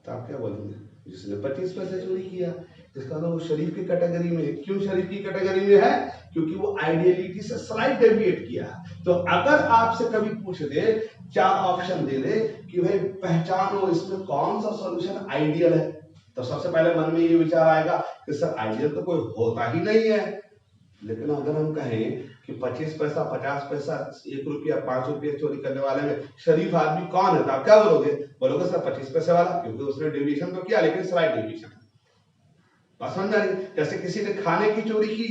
तो आप क्या बोलेंगे, जिसने 25 पैसे चोरी किया। इसका तो वो शरीफ की कैटेगरी में। क्यों शरीफ की कैटेगरी में है, क्योंकि वो आइडियलिटी से स्लाइट डेविएट किया। तो अगर आपसे कभी पूछ दे, 4 ऑप्शन दे दे कि भाई पहचानो इसमें कौन सा सॉल्यूशन आइडियल है, तो सबसे पहले मन में ये विचार आएगा कि सर आइडियल तो कोई होता ही नहीं है। लेकिन अगर हम कहें कि 25 पैसा 50 पैसा 1 रुपया 5 रुपया चोरी करने वाले में शरीफ आदमी कौन है, तो आप क्या बोलोगे, बोलोगे सर 25 पैसे वाला, क्योंकि उसने डिविजन तो किया लेकिन स्लाइट डिविजन। बात समझ आ रही, जैसे किसी ने खाने की चोरी की,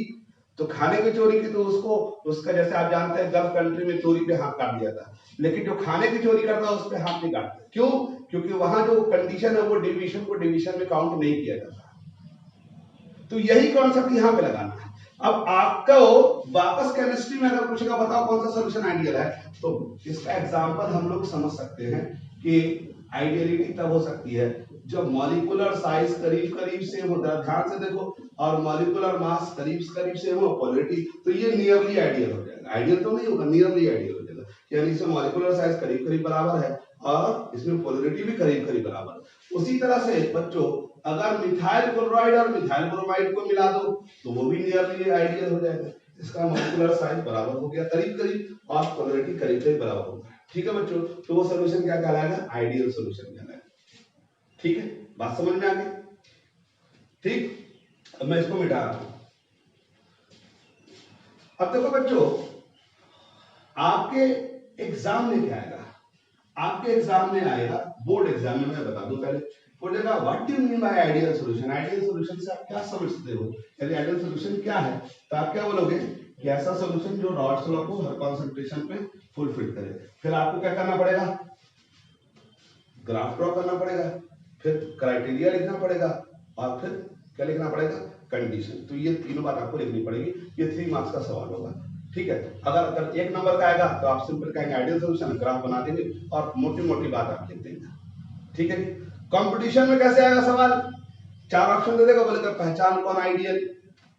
तो खाने की चोरी की तो उसको, उसका जैसे आप जानते हैं गल्फ कंट्री में चोरी पे हाथ काट दिया था, लेकिन जो खाने की चोरी करता है उस पे हाथ नहीं काटते। क्यों, क्योंकि वहां जो कंडीशन है वो डिविजन को डिविजन में काउंट नहीं किया जाता। तो यही कॉन्सेप्ट यहां पे लगाना है। अब आपको वापस केमिस्ट्री में अगर पूछेगा बताओ कौन सा सॉल्यूशन आइडियल है, तो इसका एग्जांपल हम लोग समझ सकते हैं कि आइडियलिटी तब हो सकती है जब मॉलिक्यूलर साइज करीब करीब सेम होता है, ध्यान से देखो, और मॉलिक्यूलर मास करीब करीब सेम हो, पोलैरिटी, तो ये नियरली आइडियल हो जाएगा। आइडियल तो नहीं होगा, नियरली आइडियल हो जाएगा, यानी इसमें मॉलिक्यूलर साइज करीब करीब बराबर है और इसमें पोलैरिटी भी करीब करीब बराबर। उसी तरह से बच्चों अगर मिथाइल क्लोराइड और मिथाइल ब्रोमाइड को मिला दो तो वो भी नियरली आइडियल हो जाएगा। इसका मॉलिक्यूलर साइज बराबर हो गया करीब करीब और पोलैरिटी करीब करीब बराबर होगा। ठीक है बच्चों, तो वो सॉल्यूशन क्या कहलाएगा, आइडियल सॉल्यूशन कहलाएगा। ठीक है, बात समझ में आ गई। ठीक, अब मैं इसको मिटा रहा हूं। अब देखो बच्चों, आपके एग्जाम में क्या आएगा, आपके एग्जाम में आएगा, बोर्ड एग्जाम में मैं बता दूं पहले, बोलेगा what do you mean by ideal solution. Ideal solution से आप क्या समझते हो, यानी आइडियल सॉल्यूशन क्या है, तो आप क्या बोलोगे कि ऐसा सॉल्यूशन जो रॉड्स लॉ को हर कंसंट्रेशन पे फुलफिल करे। फिर आपको क्या करना पड़ेगा, ग्राफ ड्रॉ करना पड़ेगा, फिर क्राइटेरिया लिखना पड़ेगा, और फिर क्या लिखना पड़ेगा, कंडीशन। तो ये तीनों बात आपको लिखनी पड़ेगी। ये 3 मार्क्स का सवाल होगा। ठीक है, अगर 1 नंबर का आएगा तो आप सिंपल कहेंगे आइडियल सॉल्यूशन, ग्राफ बना देंगे और मोटी मोटी बात आप लिख देंगे। ठीक है, कंपटीशन में कैसे आएगा सवाल, 4 ऑप्शन दे देगा, बोलेगा पहचान कौन आइडियल,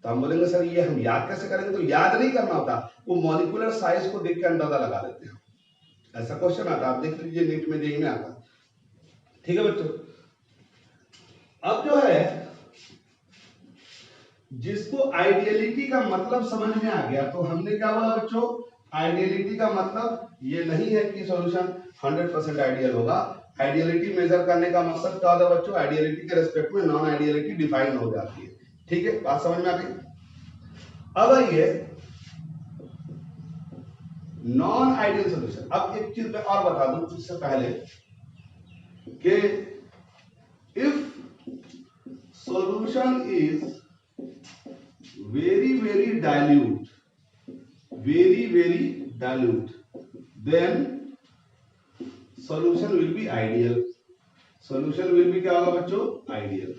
तो हम बोलेंगे सर ये हम याद कैसे करेंगे, तो याद नहीं करना होता, वो मॉलिक्यूलर साइज को देख के अंदाजा लगा लेते हैं। ऐसा क्वेश्चन आता है, आप देख लीजिए नीट में जेईई में आता। ठीक है बच्चों, अब जो है जिसको आइडियलिटी का मतलब समझ में आ गया, तो हमने क्या बोला बच्चों, आइडियलिटी का मतलब ये नहीं है कि सॉल्यूशन 100% आइडियल होगा। आइडियलिटी मेजर करने का मकसद क्या होता है बच्चों, आइडियलिटी के रेस्पेक्ट में नॉन आइडियलिटी डिफाइन हो जाती है। ठीक है, बात समझ में आ गई। अब आइए नॉन आइडियल सॉल्यूशन। अब एक चीज मैं और बता दूं उससे पहले कि if solution is very dilute, then solution will be ideal. Solution will be क्या होगा बच्चों? Ideal.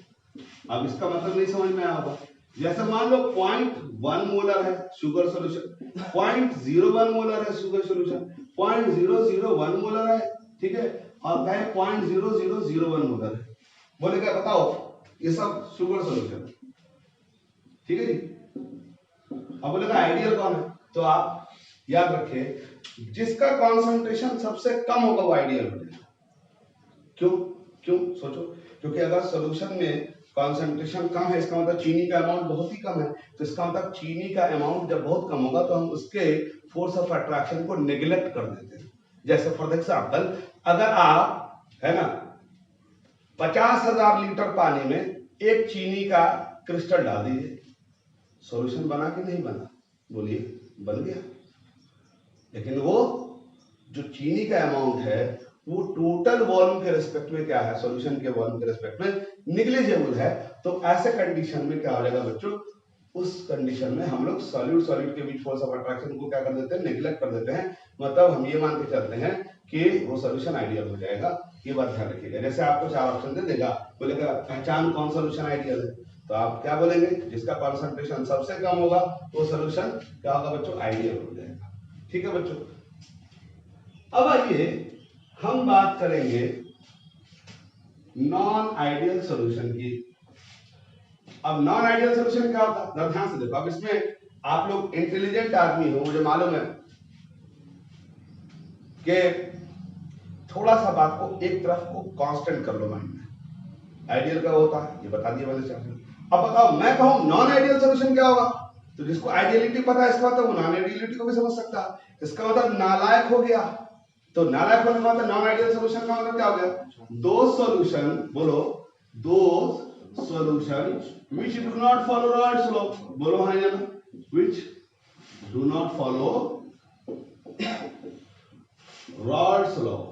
अब इसका मतलब नहीं समझ में आया होगा। जैसे मान लो 0.1 मोलर है शुगर सोल्यूशन, 0.01 मोलर है शुगर सोल्यूशन, 0.001 मोलर है, ठीक है, और कहे 0.0001 मोलर है, बोले क्या बताओ ये सब शुगर सोल्यूशन, ठीक है जी। अब बोलेगा आइडियल कौन है, तो आप याद रखिए जिसका कॉन्सेंट्रेशन सबसे कम होगा वो आइडियल हो जाएगा। क्यों सोचो, क्योंकि अगर सॉल्यूशन में कॉन्सेंट्रेशन कम है इसका मतलब चीनी का अमाउंट बहुत ही कम है, तो इसका मतलब चीनी का अमाउंट जब बहुत कम होगा तो हम उसके फोर्स ऑफ अट्रैक्शन को नेग्लेक्ट कर देते हैं। जैसे फॉर एग्जांपल अगर आप है ना 50,000 लीटर पानी में एक चीनी का क्रिस्टल डाल दीजिए, सॉल्यूशन बना कि नहीं बना? बोलिए बन गया। लेकिन वो जो चीनी का अमाउंट है वो टोटल वॉल्यूम के रिस्पेक्ट में क्या है, सॉल्यूशन के वॉल्यूम के रिस्पेक्ट में निग्लिजिबल है। तो ऐसे कंडीशन में क्या हो जाएगा बच्चों, उस कंडीशन में हम लोग सॉलिड के बीच फोर्स ऑफ अट्रैक्शन को क्या कर देते हैं, नेग्लेक्ट कर देते हैं। मतलब हम ये मान के चलते हैं कि वो सॉल्यूशन आइडियल हो जाएगा। ये बात ध्यान रखिएगा। जैसे आपको 4 ऑप्शन दे देगा, बोलेगा पहचान कौन सॉल्यूशन आइडियल है, तो आप क्या बोलेंगे, जिसका कॉन्सेंट्रेशन सबसे कम होगा वो सॉल्यूशन क्या होगा बच्चों, आइडियल हो जाएगा। ठीक है बच्चों। अब आइए हम बात करेंगे नॉन आइडियल सॉल्यूशन की। अब नॉन आइडियल सॉल्यूशन क्या होता है, ध्यान से देखो। अब इसमें आप लोग इंटेलिजेंट आदमी हो, मुझे मालूम है कि थोड़ा सा बात को एक तरफ को कांस्टेंट कर लो माइंड में। आइडियल क्या होता है ये बता दिया मैंने चैप्टर। अब बताओ मैं कहूं नॉन आइडियल सॉल्यूशन क्या होगा, तो जिसको आइडियलिटी पता है इसका मतलब वो नॉन आइडियलिटी को भी समझ सकता है। इसका मतलब नालायक हो गया, तो नालायक होने का मतलब नॉन आइडियल सॉल्यूशन का मतलब क्या हो गया, दो सॉल्यूशन, बोलो दो solution which do not follow Raoult's law, बोलो हाँ या ना, which do not follow Raoult's law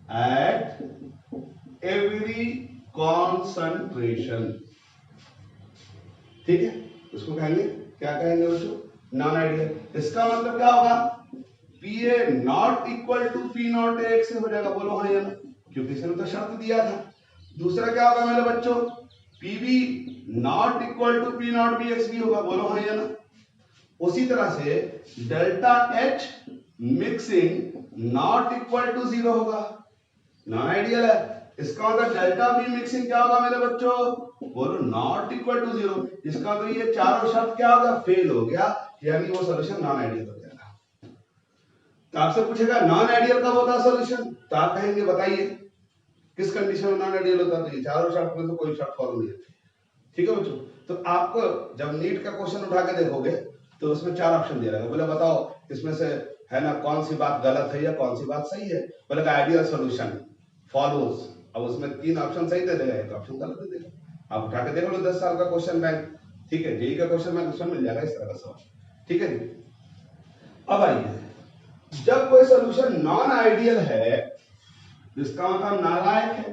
at every concentration। ठीक है, इसको कहेंगे क्या कहेंगे बच्चों, नॉन आइडियल। इसका मतलब क्या होगा, P A not equal to P not A X हो जाएगा, बोलो हाँ या ना, क्योंकि इसने तो शर्त दिया था। दूसरा क्या होगा मेरे बच्चों, P B not equal to P naught B X भी होगा, बोलो हाँ या ना। उसी तरह से delta H mixing not equal to 0 होगा, नॉन आइडियल है। इसका मतलब डेल्टा बी मिक्सिंग क्या होगा मेरे बच्चों, बोलो नॉट इक्वल टू 0। इसका तो ये चारों शर्त क्या होगा, फेल हो गया, यानी वो सॉल्यूशन नॉन आइडियल हो जाएगा। तो आपसे पूछेगा नॉन आइडियल कब होता है सॉल्यूशन, तो आप कहेंगे बताइए किस कंडीशन में नॉन आइडियल होता है, तो ये चारों शर्त में तो कोई शर्त फॉलो नहीं होती। ठीक है बच्चों। तो आपको जब नीट का क्वेश्चन उठा के देखोगे तो उसमें 4 ऑप्शन दिया रहेगा, बोले बताओ इसमें से है ना कौन सी बात गलत है या कौन सी बात सही है, बोले आइडियल सॉल्यूशन फॉलोज। अब उसमें 3 ऑप्शन सही दे देगा, एक ऑप्शन गलत दे देगा। आप उठा के देख लो 10 साल का क्वेश्चन बैंक, ठीक है, जेई का क्वेश्चन बैंक उसमें मिल जाएगा इस तरह का सवाल। ठीक है जी। अब आइए, जब कोई सॉल्यूशन नॉन आइडियल है इसका मतलब नालायक है।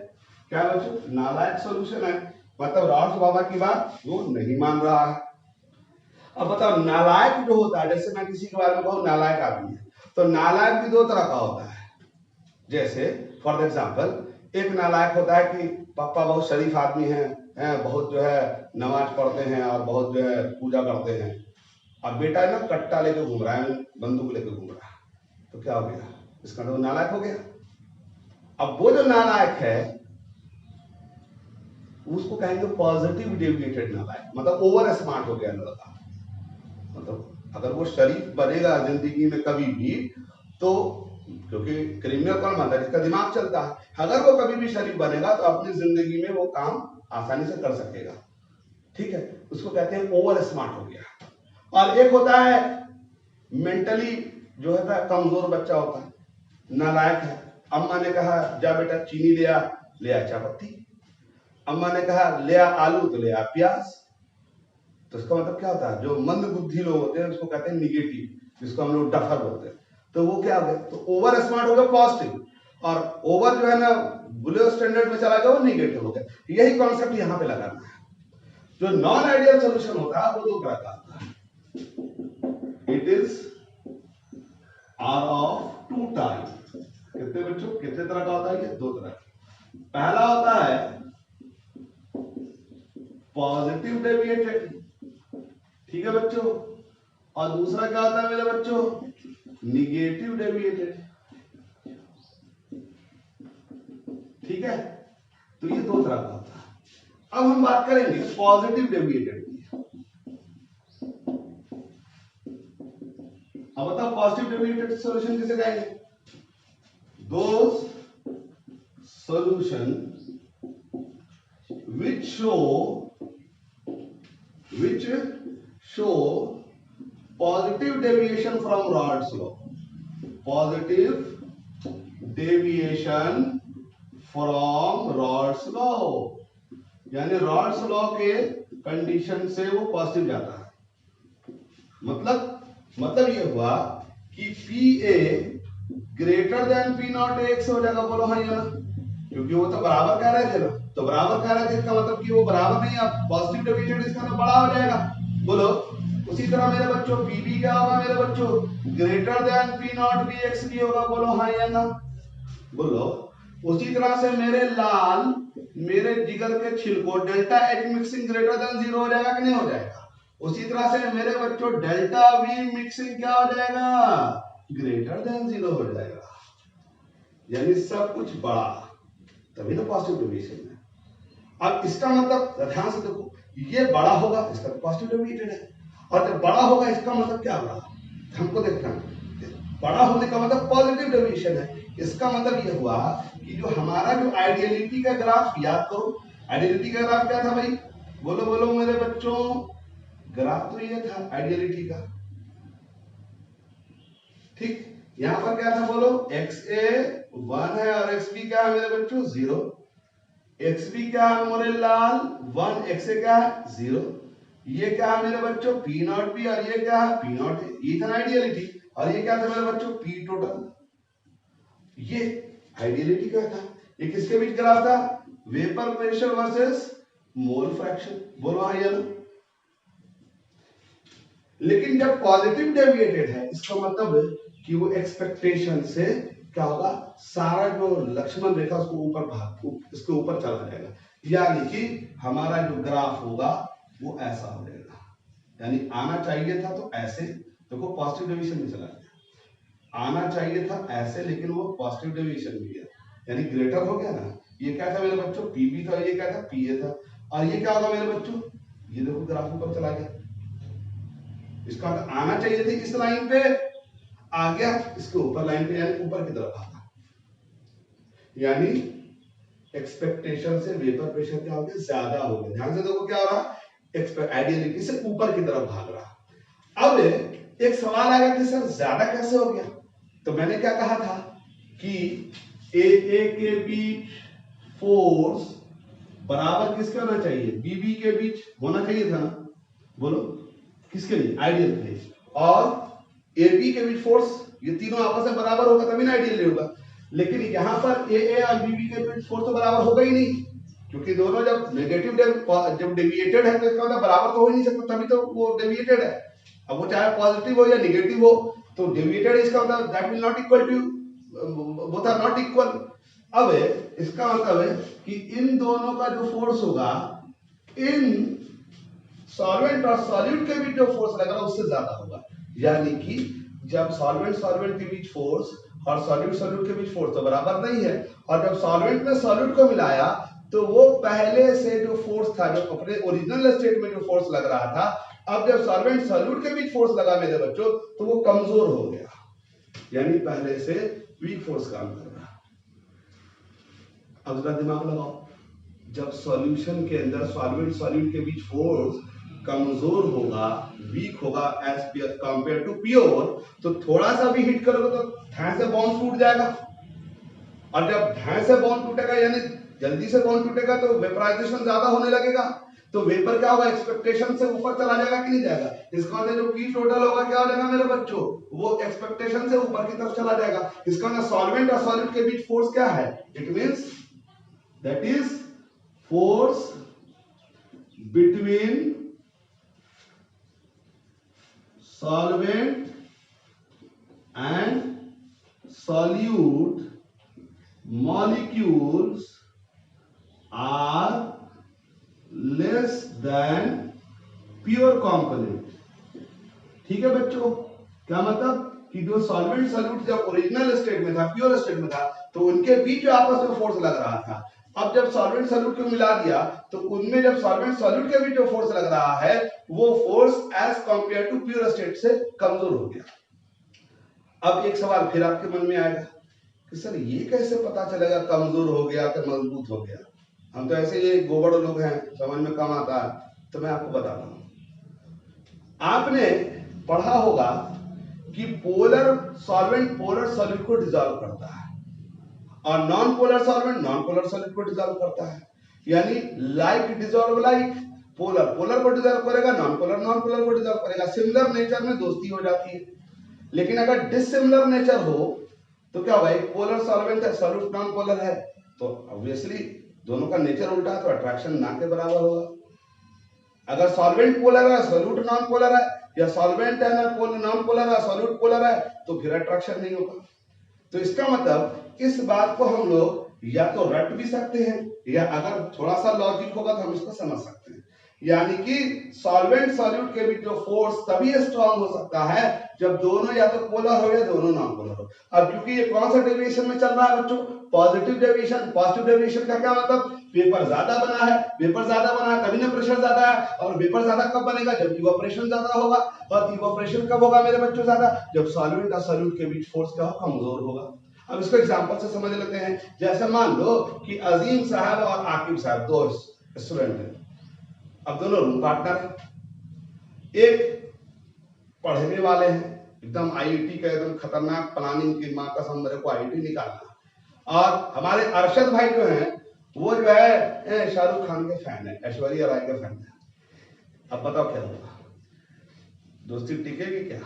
क्या बच्चों, नालायक सॉल्यूशन है, मतलब राउल्ट बाबा की बात वो नहीं मान रहा है। अब बताओ नालायक जो होता है, जैसे मैं किसी के बारे में कहूं नालायक आदमी है, तो नालायक भी 2 तरह का होता है। जैसे फॉर एग्जांपल एक नालायक होता है कि पापा बहुत शरीफ आदमी हैं, बहुत जो है नमाज पढ़ते हैं और बहुत जो है पूजा करते हैं, अब बेटा है ना कट्टा लेके घूम रहा है, बंदूक लेके घूम रहा है, तो क्या हो गया, इसका तो नालायक हो गया। अब वो जो नालायक है उसको कहेंगे पॉजिटिव डेविएटेड नालायक, मतलब ओवर स्मार्ट हो गया लड़का। मतलब अगर वो शरीफ बनेगा जिंदगी में कभी भी, तो क्योंकि क्रिमिनल कौन बनता है, जिसका दिमाग चलता है, अगर वो कभी भी शरीफ बनेगा तो अपनी जिंदगी में वो काम आसानी से कर सकेगा। ठीक है, उसको कहते हैं ओवर स्मार्ट हो गया। और एक होता है मेंटली जो है कमजोर बच्चा होता है, नालायक है। अम्मा ने कहा जा बेटा चीनी ले आ, ले आ चायपत्ती। अम्मा ने कहा ले आ आलू, तो ले आ प्याज। तो इसका मतलब क्या होता है, जो मंद बुद्धि लोग होते हैं उसको कहते हैं निगेटिव, जिसको हम लोग डफर बोलते हैं। तो वो क्या हो गया, तो ओवर स्मार्ट हो गया पॉजिटिव, और ओवर जो है ना बिलो स्टैंडर्ड में चला गया वो निगेटिव हो गया। यही कॉन्सेप्ट यहाँ पे लगाना है। जो नॉन आइडियल सोल्यूशन होता है वो दो तरह का आता है, it is are of two type. कितने बच्चों, कितने तरह का होता है ये, दो तरह का। पहला होता है पॉजिटिव डेविएटेड, ठीक है बच्चों, और दूसरा क्या होता है मेरे बच्चों, निगेटिव डेविएटेड, ठीक है। तो ये दो तरह का होता है। अब हम बात करेंगे पॉजिटिव डेविएटेड की। अब बताओ पॉजिटिव डेविएटेड सॉल्यूशन किसे कहेंगे, दोस solution which show positive deviation from Rod's law, positive deviation from Rod's law, यानी रॉड्स लॉ के कंडीशन से वो पॉजिटिव जाता है। मतलब ये हुआ कि P A greater than P not x हो जाएगा, बोलो हाँ या ना, क्योंकि वो तो बराबर कह रहे थे ना, तो बराबर कह रहे थे इसका मतलब कि वो बराबर नहीं है, पॉजिटिव डेविएटेड इसका तो बड़ा हो जाएगा, बोलो। उसी तरह मेरे बच्चों पी बी क्या होगा मेरे बच्चों, greater than P naught B X भी होगा, बोलो हाँ या ना, बोलो। उसी तरह से मेरे लाल, मेरे जिगर के छिलको, delta H mixing greater than 0 हो जाएगा कि नहीं हो जाएगा। उसी तरह से मेरे बच्चों डेल्टा वी मिक्सिंग क्या हो जाएगा, ग्रेटर देन 0 हो जाएगा, यानी सब कुछ बड़ा, तभी तो पॉजिटिव डेविएशन है। अब इसका मतलब ध्यान से देखो, ये बड़ा होगा इसका पॉजिटिव डेविएटेड है, और जब बड़ा होगा इसका मतलब क्या होगा, हमको देखना है। बड़ा होने का मतलब पॉजिटिव डेविएशन है। इसका मतलब ये हुआ कि जो हमारा जो आइडियलिटी का ग्राफ, याद करो आइडियलिटी का ग्राफ क्या था भाई, बोलो बोलो मेरे बच्चों, ग्राफ तो ये था आइडियलिटी का, ठीक। यहां पर क्या था बोलो, एक्स ए 1 है और एक्स बी क्या है मेरे बच्चों 0, एक्स बी क्या है मोरे लाल 1, एक्स ए क्या है 0, ये क्या है मेरे बच्चों पी नॉट बी, और ये क्या है पी नॉट ए, ये था आइडियलिटी, और ये क्या था मेरे बच्चों पी टोटल, ये आइडियलिटी का था। ये किसके बीच ग्राफ था, vapour pressure versus mole fraction, बोलो हाँ या ना। लेकिन जब पॉजिटिव डेविएटेड है इसका मतलब कि वो एक्सपेक्टेशन से क्या होगा, सारा जो लक्ष्मण रेखा उसको ऊपर भाग, इसके ऊपर चला जाएगा, यानी कि हमारा जो ग्राफ होगा वो ऐसा हो जाएगा, यानी आना चाहिए था तो ऐसे, देखो पॉजिटिव डेविएशन में चला गया, आना चाहिए था ऐसे, लेकिन वो पॉजिटिव डेविएशन में गया, यानी ग्रेटर हो गया ना। ये क्या था मेरे बच्चों पी बी था, ये क्या था पी ए था, और ये क्या होगा मेरे बच्चों, ये देखो ग्राफ ऊपर चला गया, इसका आना चाहिए थी इस लाइन पे, आ गया इसके ऊपर लाइन पे, यानी ऊपर की तरफ आना, यानी एक्सपेक्टेशन से वेपर प्रेशर क्या हो गया, ज्यादा हो गया। ध्यान से देखो क्या हो रहा, आइडियलिटी से ऊपर की तरफ भाग रहा। अब एक सवाल आएगा कि सर ज्यादा कैसे हो गया, तो मैंने क्या कहा था कि ए के बीच फोर्स बराबर किसके होना चाहिए, बीबी के बीच होना चाहिए था ना, बोलो किसके लिए, आइडियल के लिए, और AB के बीच फोर्स, ये तीनों आपस में बराबर होगा तभी ना आइडियल होगा। लेकिन यहाँ पर AA और BB के बीच फोर्स तो बराबर होगा ही नहीं, क्योंकि दोनों जब नेगेटिव जब डेविएटेड है तो इसका मतलब बराबर तो हो ही नहीं सकता, तभी तो वो डेविएटेड है। अब वो चाहे पॉजिटिव हो या नेगेटिव हो, तो डेविएटेड इसका मतलब that will not equal to, both are not equal. अब इसका मतलब है कि इन दोनों का जो फोर्स होगा, इन सॉल्वेंट और सॉल्यूट के बीच जो फोर्स लगेगा उससे ज्यादा होगा, यानी कि जब सॉल्वेंट के बीच फोर्स और सॉल्यूट के बीच फोर्स तो बराबर नहीं है, और जब सॉल्वेंट ने सॉल्यूट को मिलाया तो वो पहले से जो फोर्स था, जो अपने ओरिजिनल स्टेट में जो फोर्स लग रहा था, अब जब सॉल्वेंट सॉल्यूट के बीच फोर्स लगा मेरे बच्चों तो वो कमजोर हो गया, यानी पहले से वीक फोर्स काम कर रहा। अब जरा दिमाग लगाओ, जब सॉल्यूशन के अंदर सॉल्वेंट के बीच फोर्स कमजोर होगा, वीक होगा एज कंपेयर टू प्योर, तो थोड़ा सा भी हिट करोगे तो धाए से बॉन्ड टूट जाएगा, और जब धाए से बॉन्ड टूटेगा यानी जल्दी से बॉन्ड टूटेगा तो वेपराइजेशन ज्यादा होने लगेगा, तो वेपर क्या होगा, एक्सपेक्टेशन से ऊपर चला जाएगा कि नहीं जाएगा। इसका मतलब जो पी टोटल होगा क्या हो जाएगा मेरे बच्चों, वो एक्सपेक्टेशन से ऊपर की तरफ चला जाएगा। इसका मतलब सॉल्वेंट और सॉलिड के बीच फोर्स क्या है, it means that is force between solvent and solute molecules are less than pure component। ठीक है बच्चों, क्या मतलब कि जो सॉल्वेंट सॉल्यूट जब ओरिजिनल स्टेट में था, प्योर स्टेट में था, तो उनके बीच आपस में फोर्स लग रहा था। अब जब सॉल्वेंट सॉल्यूट को मिला दिया तो उनमें जब सॉल्वेंट सॉल्यूट के बीच जो फोर्स लग रहा है वो force as compare to pure state से कमजोर हो गया। अब एक सवाल फिर आपके मन में आएगा कि सर ये कैसे पता चलेगा कमजोर हो गया कि मजबूत हो गया, हम तो ऐसे ये गोबड़ लोग हैं, समझ में कम आता है। तो मैं आपको बताता हूं, आपने पढ़ा होगा कि पोलर सॉल्वेंट पोलर सॉल्यूट को डिसॉल्व करता है और non polar solvent non polar solute को डिसॉल्व करता है। यानी like dissolve like, polar polar को डिसॉल्व करेगा, नॉन पोलर नॉन पोलर को डिसॉल्व करेगा। सिमिलर नेचर में दोस्ती हो जाती है। लेकिन अगर डिसिमिलर नेचर हो तो क्या होगा, एक पोलर सॉल्वेंट है, सॉल्यूट नॉन पोलर है, तो ऑब्वियसली दोनों का नेचर उल्टा है तो अट्रैक्शन ना के बराबर होगा। अगर सॉल्वेंट पोलर है, सॉल्यूट नॉन पोलर है, या सॉल्वेंट है ना नॉन पोलर है, सॉल्यूट पोलर है, तो फिर अट्रैक्शन नहीं होगा। तो इसका मतलब इस बात को हम लोग या तो रट भी सकते हैं या अगर थोड़ा सा लॉजिक होगा तो हम इसको समझ सकते हैं। यानी कि सॉल्वेंट सॉल्यूट के बीच जो फोर्स तभी स्ट्रांग हो सकता है जब दोनों या तो पोलर हो या दोनों नॉन पोलर हो। अब क्योंकि ये कौन सा डेविएशन में चल रहा है बच्चों, पॉजिटिव डेविएशन। पॉजिटिव डेविएशन का क्या मतलब, वेपर ज्यादा बना है, वेपर ज्यादा बना है तभी ना प्रेशर ज्यादा है, और वेपर ज्यादा कब बनेगा, जब इवापोरेशन ज्यादा होगा। और इवापोरेशन कब होगा मेरे बच्चों ज्यादा, जब सॉल्वेंट और सॉल्यूट के बीच फोर्स क्या हो, कमजोर होगा। अब इसको एग्जांपल से समझ लेते हैं। जैसे मान लो कि अजीम साहब और आकिब साहब दो स्टूडेंट हैं। अब दोनों रूम पार्टनर हैं। एक पढ़ने वाले हैं, एकदम आईआईटी का एकदम खतरनाक प्लानिंग की मां कसम मेरे को आईआईटी निकालना, और हमारे अरशद भाई जो हैं वो जो है शाहरुख खान के फैन है, ऐश्वर्या राय के फैन है। अब बताओ क्या होगा, दोस्ती टिकेगी क्या,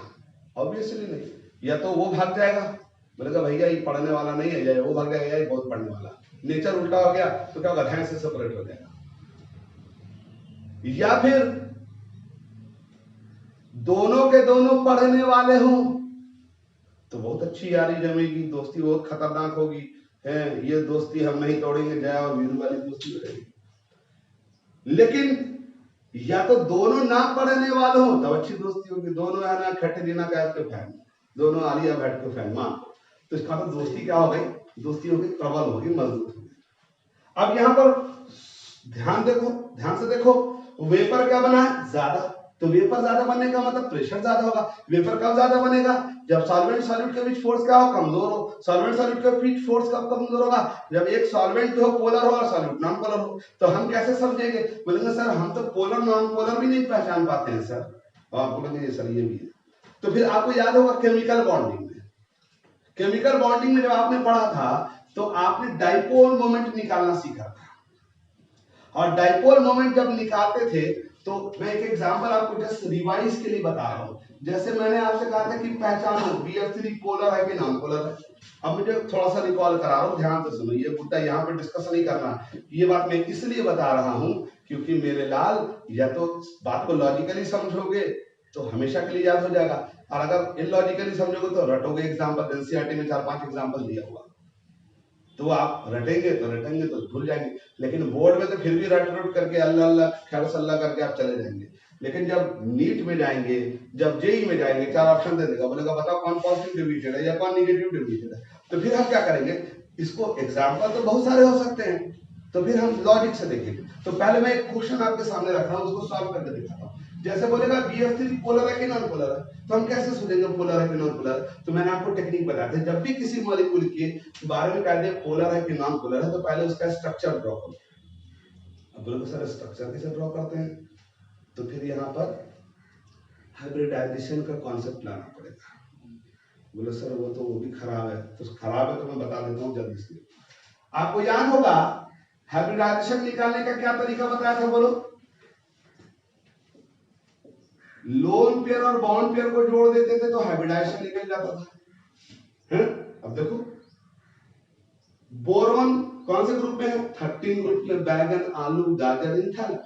ऑब्वियसली नहीं। या तो वो भाग जाएगा, बोलेगा भैया ये पढ़ने वाला नहीं है, या वो भाग जाएगा ये बहुत पढ़ने वाला, नेचर उल्टा हो गया तो क्या होगा, ध्यान से सेपरेट हो जाएगा। या फिर दोनों के दोनों पढ़ने वाले हों तो बहुत अच्छी यारी जमेगी, दोस्ती बहुत खतरनाक होगी है, ये दोस्ती हम नहीं तोड़ेंगे, जया और वीरू वाली दोस्ती रहेगी। लेकिन या तो दोनों ना पढ़ने वाले हो तब अच्छी दोस्ती होगी, दोनों है ना कैटरीना कैफ के फैन, दोनों आलिया भट्ट के फैन, मान तो इसका तो दोस्ती क्या हो गई, दोस्ती होगी प्रबल होगी, मजबूत होगी। अब यहां पर ध्यान देखो, ध्यान से देखो, वेपर क्या बना है ज्यादा, तो वेपर ज्यादा बनने का मतलब प्रेशर ज्यादा होगा। वेपर कब ज्यादा बनेगा, जब सॉल्वेंट सॉल्यूट के बीच फोर्स क्या हो, कमजोर हो। सॉल्वेंट सॉल्यूट के बीच फोर्स कब कमजोर होगा, जब एक सॉल्वेंट जो पोलर हो और सॉल्यूट नॉन पोलर हो। तो हम कैसे समझेंगे, बोलेंगे सर हम तो पोलर नॉन पोलर भी नहीं पहचान पाते हैं सर, और आप बोलेंगे सर ये भी है। तो फिर आपको याद होगा केमिकल बॉन्डिंग में, केमिकल बॉन्डिंग में जब आपने पढ़ा था तो आपने डाइपोल मोमेंट निकालना सीखा था, और डाइपोल मोमेंट जब निकालते थे तो मैं एक एग्जांपल आपको जस्ट रिवाइज के लिए बता रहा हूं। जैसे मैंने आपसे कहा था कि पहचानो BF3 पोलर है कि नॉन पोलर है। अब मुझे थोड़ा सा रिकॉल करा रहा हूं, ध्यान से सुनो, ये मुद्दा यहाँ पे डिस्कस नहीं करना, ये बात मैं इसलिए बता रहा हूं क्योंकि मेरे लाल या तो बात को लॉजिकली समझोगे तो हमेशा के लिए याद हो जाएगा, और अगर इलॉजिकली समझोगे तो रटोगे। एग्जाम्पल एनसीईआरटी में 4-5 एग्जाम्पल दिया हुआ, तो आप रटेंगे तो भूल जाएंगे, लेकिन बोर्ड में तो फिर भी रट करके अल्लाह अल्लाह खैर सल्ला करके आप चले जाएंगे। लेकिन जब नीट में जाएंगे, जब जेई में जाएंगे, 4 ऑप्शन दे देगा, बोलेगा बताओ कौन पॉजिटिव डिविएटेड है या कौन निगेटिव डिविएटेड है, तो फिर हम क्या करेंगे, इसको एग्जाम्पल तो बहुत सारे हो सकते हैं, तो फिर हम लॉजिक से देखेंगे। तो पहले मैं एक क्वेश्चन आपके सामने रख रहा हूं, उसको सॉल्व करके दिखाता हूं। जैसे बोलेगा BF3 पोलर है कि नॉन पोलर है, तो हम कैसे सोचेंगे पोलर है कि नॉन पोलर है। तो मैंने आपको टेक्निक बताया था, जब भी किसी मॉलिक्यूल के बारे में कह दे पोलर है कि नॉन पोलर है तो पहले उसका स्ट्रक्चर ड्रॉ करो। अब बोलो सर स्ट्रक्चर कैसे ड्रॉ करते हैं, तो फिर यहाँ पर हाइब्रिडाइजेशन का कॉन्सेप्ट लाना पड़ेगा। बोले सर वो भी खराब है, तो खराब है तो मैं बता देता हूँ जल्दी से। आपको याद होगा हाइब्रिडाइजेशन निकालने का क्या तरीका बताया था, बोलो लोन पेयर और बॉन्ड पेयर को जोड़ देते थे तो हाइब्रिडाइजेशन निकल जाता था, है? अब देखो बोरॉन कौन से ग्रुप में है? 13 ग्रुप में, बैगन, आलू, गाजर, इथेनॉल।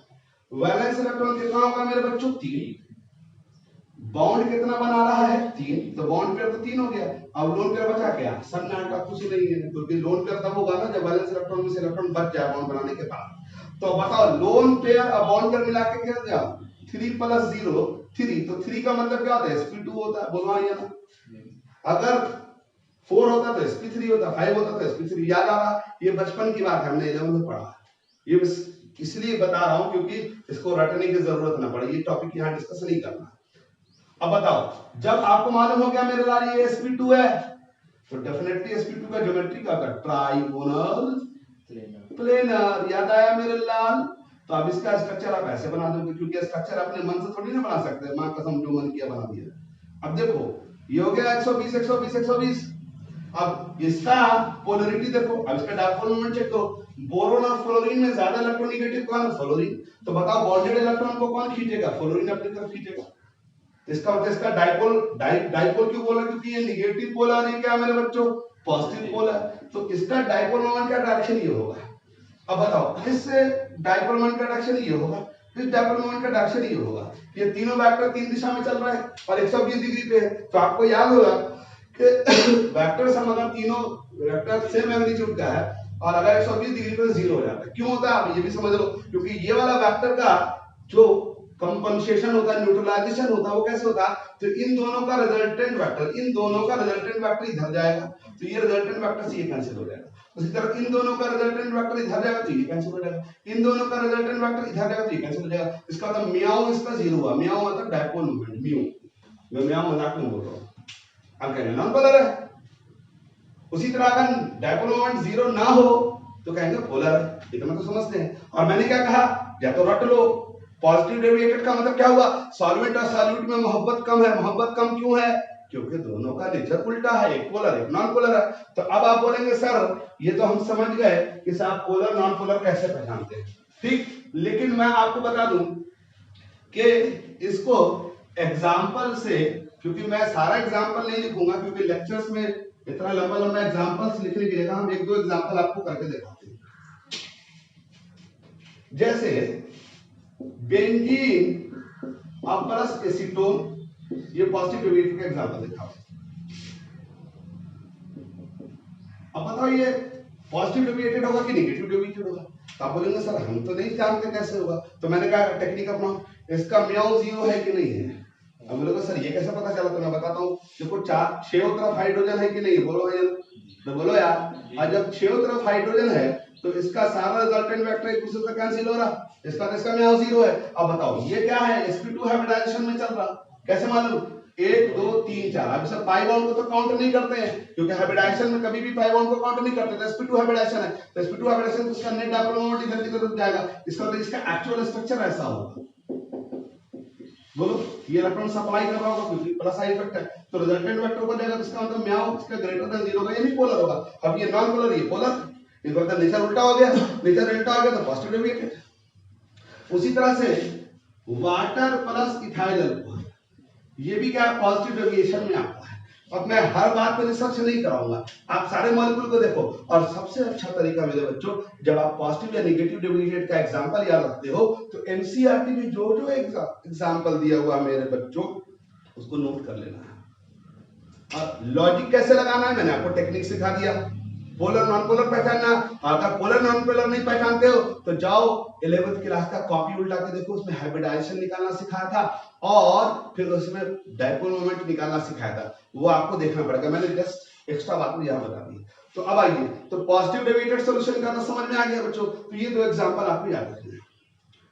वैलेंस इलेक्ट्रॉन कितना होगा मेरे बच्चों? 3। बॉन्ड कितना बना रहा है? 3, तो बॉन्ड पेयर तो 3 हो गया। अब लोन पेयर बचा क्या? सन्नाटा, कुछ नहीं है, क्योंकि लोन पेयर तब होगा ना जब वैलेंस इलेक्ट्रॉन में से इलेक्ट्रॉन बच जाए बॉन्ड बनाने के बाद। तो बताओ लोन पेयर और बॉन्ड पेयर मिला के क्या हो गया? 3 + 0 3। तो 3 का मतलब क्या होता है? sp2 होता है, बोलवा या ना? अगर 4 होता तो sp3 होता, 5 होता तो sp3। याद आ रहा? ये बचपन की बात है, हमने 11 में पढ़ा। ये इसलिए बता रहा हूं क्योंकि इसको रटने की जरूरत ना पड़े, ये टॉपिक यहां डिस्कस नहीं करना। अब बताओ जब आपको मालूम हो गया मेरे लाल ये sp2 है, तो डेफिनेटली sp2 का ज्योमेट्री क्या होगा? Trigonal planar. याद आया मेरे लाल? तो अब इसका स्ट्रक्चर आप ऐसे बना दोगे, क्योंकि स्ट्रक्चर अपने मन से थोड़ी ना बना सकते, मां कसम जो मन किया बना दिया। अब देखो ये हो गया 120 120 120। अब इसका पोलरिटी देखो, अब इसका डायपोल मोमेंट चेक करो। बोरोन और फ्लोरीन में ज्यादा इलेक्ट्रोनेगेटिव कौन है? फ्लोरीन। तो बताओ बॉन्डेड इलेक्ट्रॉन को कौन खींचेगा? फ्लोरीन अपनी तरफ खींचेगा। इसका मतलब इसका डायपोल डायपोल क्यों बोला? क्योंकि ये नेगेटिव पोलर है क्या मेरे बच्चों? Positive polar. तो इसका डायपोल मोमेंट का डायरेक्शन ये होगा। अब बताओ इस डायपोल मोमेंट का डायरेक्शन ये होगा, इस डायपोल मोमेंट का डायरेक्शन ये होगा। ये तीनों वेक्टर 3 दिशा में चल रहा है और 120 डिग्री पे है। तो आपको याद होगा कि वेक्टर सम अगर तीनों वेक्टर सेम मैग्नीट्यूड का है और अगर 120 डिग्री पे 0 हो जाता है, क्यों होता है आप ये भी समझ लो। क्योंकि ये वाला वेक्टर का जो कंपनसेशन होता है, न्यूट्रलाइजेशन होता है, वो कैसे होता है? तो इन दोनों का रिजल्टेंट वेक्टर इधर जाएगा, तो ये रिजल्टेंट वेक्टर से ये कैंसिल हो जाएगा। उसी तरह इन दोनों का रिजल्टेंट वेक्टर इधर जाएगा तो ये कैंसिल हो जाएगा, इन दोनों का रिजल्टेंट वेक्टर इधर जाएगा तो ये कैंसिल हो जाएगा। इसका मतलब म्याओ इसका 0 हुआ। म्याओ मतलब डायपोल मोमेंट, म्यू। मैं म्याओ मजाक में बोल रहा हूं, अब कहेंगे नॉन पोलर है। उसी तरह अगर डायपोल मोमेंट 0 ना हो तो कहेंगे पोलर है। इतना तो समझते हैं। और मैंने क्या कहा, या तो रट लो। पॉजिटिव डेविएटेड का मतलब क्या हुआ? सॉल्वेंट और सॉल्यूट में मोहब्बत कम है। मोहब्बत कम क्यों है? क्योंकि दोनों का नेचर उल्टा है, एक पोलर एक नॉन पोलर है। तो अब आप बोलेंगे सर ये तो हम समझ गए कि साहब पोलर नॉन पोलर कैसे पहचानते हैं, ठीक। लेकिन मैं आपको बता दूं कि इसको एग्जाम्पल से, क्योंकि मैं सारा एग्जाम्पल नहीं लिखूंगा क्योंकि लेक्चर्स में इतना लंबा लंबा एग्जाम्पल्स लिखने की जगह हम 1-2 एग्जाम्पल आपको करके दिखाते हैं। जैसे बेंजीन और प्लस एसीटोन, ये पॉजिटिव डेविएटेड का एग्जांपल दिखाओ। अब बताओ ये पॉजिटिव डेविएटेड होगा कि नेगेटिव डेविएटेड होगा? तो आप बोलेंगे सर हम तो नहीं जानते कैसे होगा। तो मैंने कहा टेक्निक अपनाओ, इसका म्याओ 0 है कि नहीं है। अब बोलोगे सर ये कैसे पता चला? तो मैं बताता हूँ। देखो 6 तरफ हाइड्रोजन है कि नहीं है? बोलो यार, तो बोलो यार। और जब 6 तरफ हाइड्रोजन है तो इसका सारा रिजल्टेंट वेक्टर एक दूसरे से कैंसिल हो रहा, इसका म्याओ 0 है। अब बताओ ये क्या है? sp2 हाइब्रिडाइजेशन में चल रहा, कैसे मालूम? 1 2 3 4। अब सर पाई बॉन्ड को तो काउंट नहीं करते हैं क्योंकि हाइब्रिडाइजेशन में कभी भी पाई बॉन्ड को काउंट नहीं करते। तो sp2 हाइब्रिडाइजेशन है, तो sp2 हाइब्रिडाइजेशन उसका नेट डायपोल मोमेंट इधर की तरफ जाएगा। इसका मतलब इसका एक्चुअल स्ट्रक्चर ऐसा होगा। बोलो ये इलेक्ट्रॉन सप्लाई कर रहा होगा क्योंकि प्लस आई इफेक्ट है, तो रिजल्टेंट वेक्टर को जाएगा, इसका मतलब म्याओ इसका ग्रेटर देन 0 होगा, ये नहीं पोलर होगा। अब ये नॉन पोलर, ये पोलर, इस बार नेचर उल्टा हो गया। नेचर उल्टा हो गया तो पॉजिटिव डेविएटेड। उसी तरह से वाटर प्लस इथाइल अल्कोहल, ये भी क्या पॉजिटिव डेविएशन में आता है। अब मैं हर बात पे रिसर्च नहीं कराऊंगा, आप सारे मॉलिक्यूल को देखो। और सबसे अच्छा तरीका मेरे बच्चों, जब आप पॉजिटिव या नेगेटिव डेविएटेड का एग्जांपल याद रखते हो तो एनसीईआरटी में जो जो एग्जांपल दिया हुआ मेरे बच्चों उसको नोट कर लेना है। और लॉजिक कैसे लगाना है मैंने आपको टेक्निक सिखा दिया। पोलर नॉन पोलर पहचानना, अगर पोलर नॉन पोलर नहीं पहचानते हो तो जाओ 11th क्लास का कॉपी उल्टा के देखो, उसमें हाइब्रिडाइजेशन निकालना सिखाया था और फिर उसमें डायपोल मोमेंट निकालना सिखाया था, वो आपको देखना पड़ेगा। मैंने जस्ट एक्स्ट्रा बात में यहां बता दी। तो अब आइए, तो पॉजिटिव डेविएटेड सॉल्यूशन करना समझ में आ गया बच्चों। तो ये 2 एग्जांपल आपको याद रखने हैं,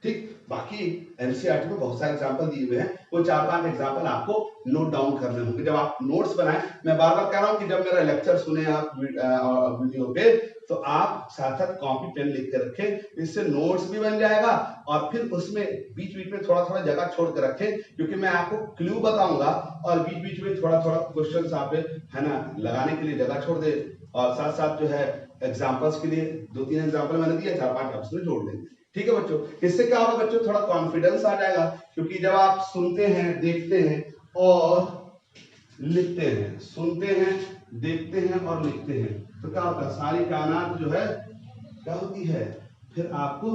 ठीक। बाकी एनसीईआरटी में बहुत सारे एग्जांपल दिए हुए हैं, वो 4-5 एग्जांपल आपको नोट डाउन करने होंगे जब आप नोट्स बनाएं। मैं बार बार कह रहा हूं कि जब मेरा लेक्चर सुने आप वीडियो पे तो आप साथ साथ कॉपी पेन लिख के रखें, इससे नोट्स भी बन जाएगा। और फिर उसमें बीच बीच में थोड़ा थोड़ा जगह छोड़ के रखें, क्योंकि मैं आपको क्लू बताऊंगा और बीच बीच में थोड़ा थोड़ा क्वेश्चन आप है ना लगाने के लिए जगह छोड़ दे। और साथ साथ जो है एग्जाम्पल्स के लिए 2-3 एग्जाम्पल मैंने दिया, 4-5 आप उसमें जोड़ देंगे, ठीक है बच्चों, इससे क्या होगा बच्चों, थोड़ा कॉन्फिडेंस आ जाएगा, क्योंकि जब आप सुनते हैं, देखते हैं और लिखते हैं, सुनते हैं, देखते हैं और लिखते हैं, तो क्या होता है, सारी कायनात जो है क्या होती है, फिर आपको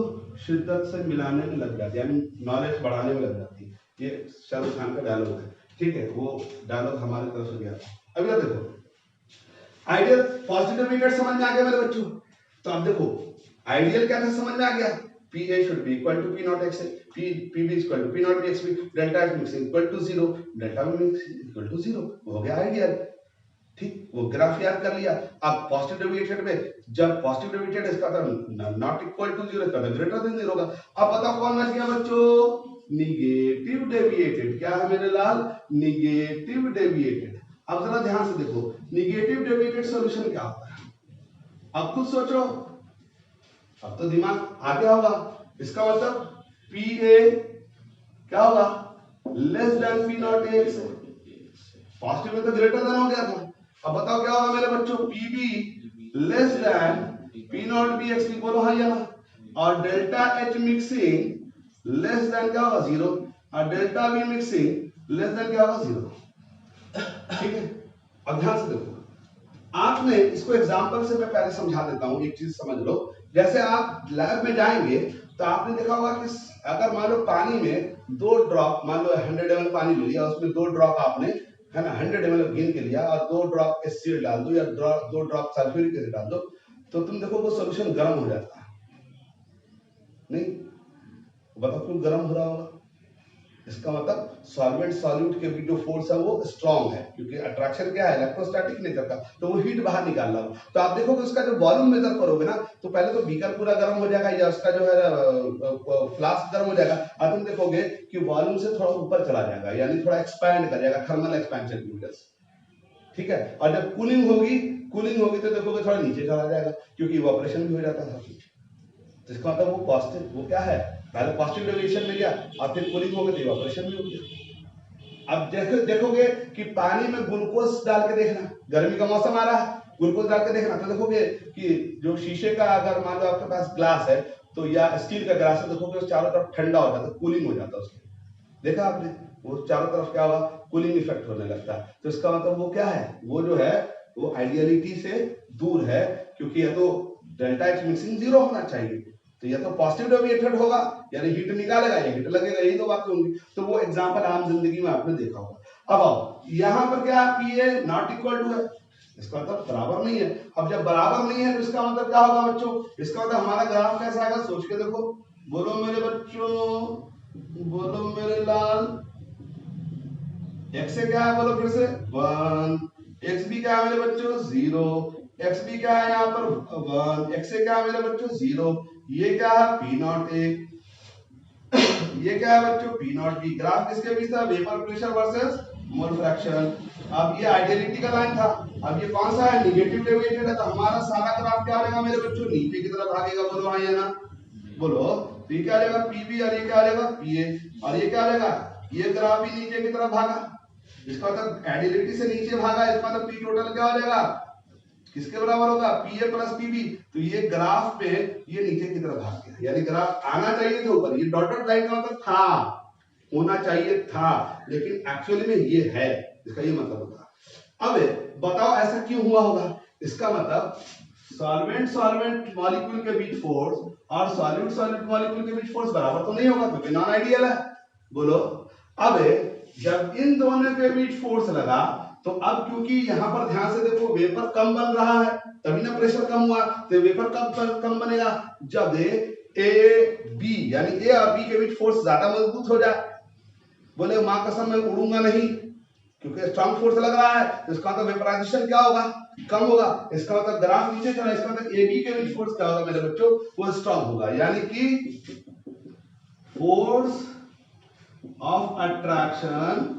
शिद्दत से मिलाने में लग जाती है, यानी नॉलेज बढ़ाने में लग जाती है। ये शाहरुख खान का डायलॉग है, ठीक है, वो डायलॉग हमारी तरफ से गया। अगला देखो, आइडियल पॉजिटिव डेविएटेड समझ में आ गया मेरे बच्चों। तो अब देखो आइडियल क्या था, समझ में आ गया, PA should be equal to P naught XA, PB is equal to P naught XB, delta X mix equal to 0, delta V mix equal to 0, हो गया आइडियल। ठीक, वो ग्राफ याद कर लिया। अब पॉजिटिव डेविएटेड में, जब पॉजिटिव डेविएटेड इसका था नॉट इक्वल टू 0, इसका ग्रेटर देन 0 होगा। अब बताओ कौन बच गया बच्चों, निगेटिव डेविएटेड। क्या है मेरे लाल, निगेटिव डेविएटेड। अब जरा ध्यान से देखो, निगेटिव डेविएटेड सॉल्यूशन क्या होता है, अब खुद सोचो, अब तो दिमाग आ गया होगा। इसका मतलब PA क्या होगा, less than P not x, positive में तो ग्रेटर देन हो गया था। अब बताओ क्या होगा मेरे बच्चों, PB less than P naught B x, बोलो हाँ या ना, और delta H mixing less than क्या होगा 0, और delta V mixing less than क्या होगा 0। ठीक है, अब ध्यान से देखो, आपने इसको एग्जांपल से मैं पहले समझा देता हूं, एक चीज समझ लो। जैसे आप लैब में जाएंगे तो आपने देखा होगा कि अगर मान लो पानी में 2 ड्रॉप, मान लो 100 ml पानी ले लिया, उसमें 2 ड्रॉप आपने, है ना, 100 ml गिन के लिया और 2 ड्रॉप एसिड डाल दो या 2 ड्रॉप सल्फ्यूरिक एसिड डाल दो, तो तुम देखो वो सॉल्यूशन गर्म हो जाता है। नहीं, बताओ क्यों गर्म हो रहा होगा, इसका मतलब सॉल्वेंट सॉल्यूट के बीच जो फोर्स है वो स्ट्रांग है, क्योंकि अट्रैक्शन क्या है, इलेक्ट्रोस्टैटिक नेचर का, तो वो हीट बाहर निकाल रहा है। तो आप देखोगे उसका जो वॉल्यूम मेजर करोगे ना, तो पहले तो बीकर पूरा गर्म हो जाएगा या उसका जो है फ्लास्क गर्म हो जाएगा, और तुम देखोगे कि वॉल्यूम से थोड़ा ऊपर चला जाएगा, यानी थोड़ा एक्सपैंड कर जाएगा, थर्मल एक्सपेंशन की वजह से। ठीक है, और जब कूलिंग होगी तो देखोगे थोड़ा नीचे चला जाएगा, क्योंकि इवेपोरेशन भी हो जाता है। तो इसका मतलब वो पॉजिटिव, वो क्या है, पहले पॉजिटिव डेविएशन में गया और फिर कूलिंग हो गई तो इवेपोरेशन भी हो गया। अब देखोगे कि पानी में ग्लूकोज डाल के देखना, गर्मी का मौसम आ रहा है, ग्लूकोज डाल के देखना, तो देखोगे कि जो शीशे का अगर मान लो आपके पास ग्लास है तो या स्टील का ग्लास है, देखोगे उस चारों तरफ ठंडा हो जाता है, कूलिंग हो जाता है उसमें। देखा आपने, वो चारों तरफ क्या होगा, कूलिंग इफेक्ट होने लगता है। तो इसका मतलब वो क्या है, वो जो है वो आइडियलिटी से दूर है, क्योंकि या तो डेल्टा एच मिक्सिंग 0 होना चाहिए, तो या तो पॉजिटिव डेविएटेड होगा यानी हीट निकालेगा या हीट लगेगा, यही तो बात होंगी। तो वो एग्जांपल आम जिंदगी में आपने देखा होगा। अब आओ यहां पर क्या PA नॉट इक्वल टू है, इसका मतलब बराबर नहीं है। अब जब बराबर नहीं है तो इसका मतलब क्या होगा बच्चों, इसका मतलब हमारा ग्राफ कैसा आएगा, सोच के देखो, बोलो मेरे बच्चों, बोलो मेरे लाल, x से क्या है, बोलो फिर से 1, xb क्या है मेरे बच्चों 0, xb क्या है यहाँ पर 1, x से क्या है मेरे बच्चों 0, ये क्या है P नॉट A, ये क्या है बच्चों P नॉट B। ग्राफ किसके बीच था, vapour pressure versus mole fraction. अब ये आइडियलिटी का लाइन था, अब ये कौन सा है, निगेटिव डेविएटेड है, तो हमारा सारा ग्राफ क्या रहेगा मेरे बच्चों, नीचे की तरफ भागेगा, बोलो हाँ या ना, बोलो। तो ये क्या रहेगा PB और ये क्या रहेगा PA, और ये क्या रहेगा, ये ग्राफ भी नीचे की तरफ भागा, इसका मतलब आइडियलिटी से नीचे भागा, इसका मतलब P टोटल क्या हो जाएगा, किसके बराबर होगा, PA प्लस PB। तो ये ग्राफ पे ये नीचे की तरफ भाग गया, यानी ग्राफ आना चाहिए था ऊपर, ये डॉटेड लाइन का मतलब था, होना चाहिए था, लेकिन एक्चुअली में ये है, इसका ये मतलब होता। अब बताओ ऐसा क्यों हुआ होगा, इसका मतलब सॉल्वेंट सॉल्वेंट मॉलिक्यूल के बीच फोर्स और सॉल्यूट सॉल्यूट मॉलिक्यूल के बीच फोर्स बराबर तो नहीं होगा, क्योंकि नॉन आइडियल है, बोलो। अब जब इन दोनों के बीच फोर्स लगा, तो अब क्योंकि यहां पर ध्यान से देखो वेपर कम बन रहा है, तभी ना प्रेशर कम हुआ, तो वेपर कम बनेगा जब ए बी यानी ए और बी के बीच फोर्स ज्यादा मजबूत हो जाए। बोले मां कसम मैं उड़ूंगा नहीं, क्योंकि स्ट्रांग फोर्स लग रहा है, तो इसका मतलब वेपराइजेशन क्या होगा, कम होगा। इसका मतलब ग्राफ नीचे चला, इसका मतलब ए बी के बीच फोर्स क्या होगा मेरे बच्चों, वो स्ट्रांग होगा, यानी कि force of attraction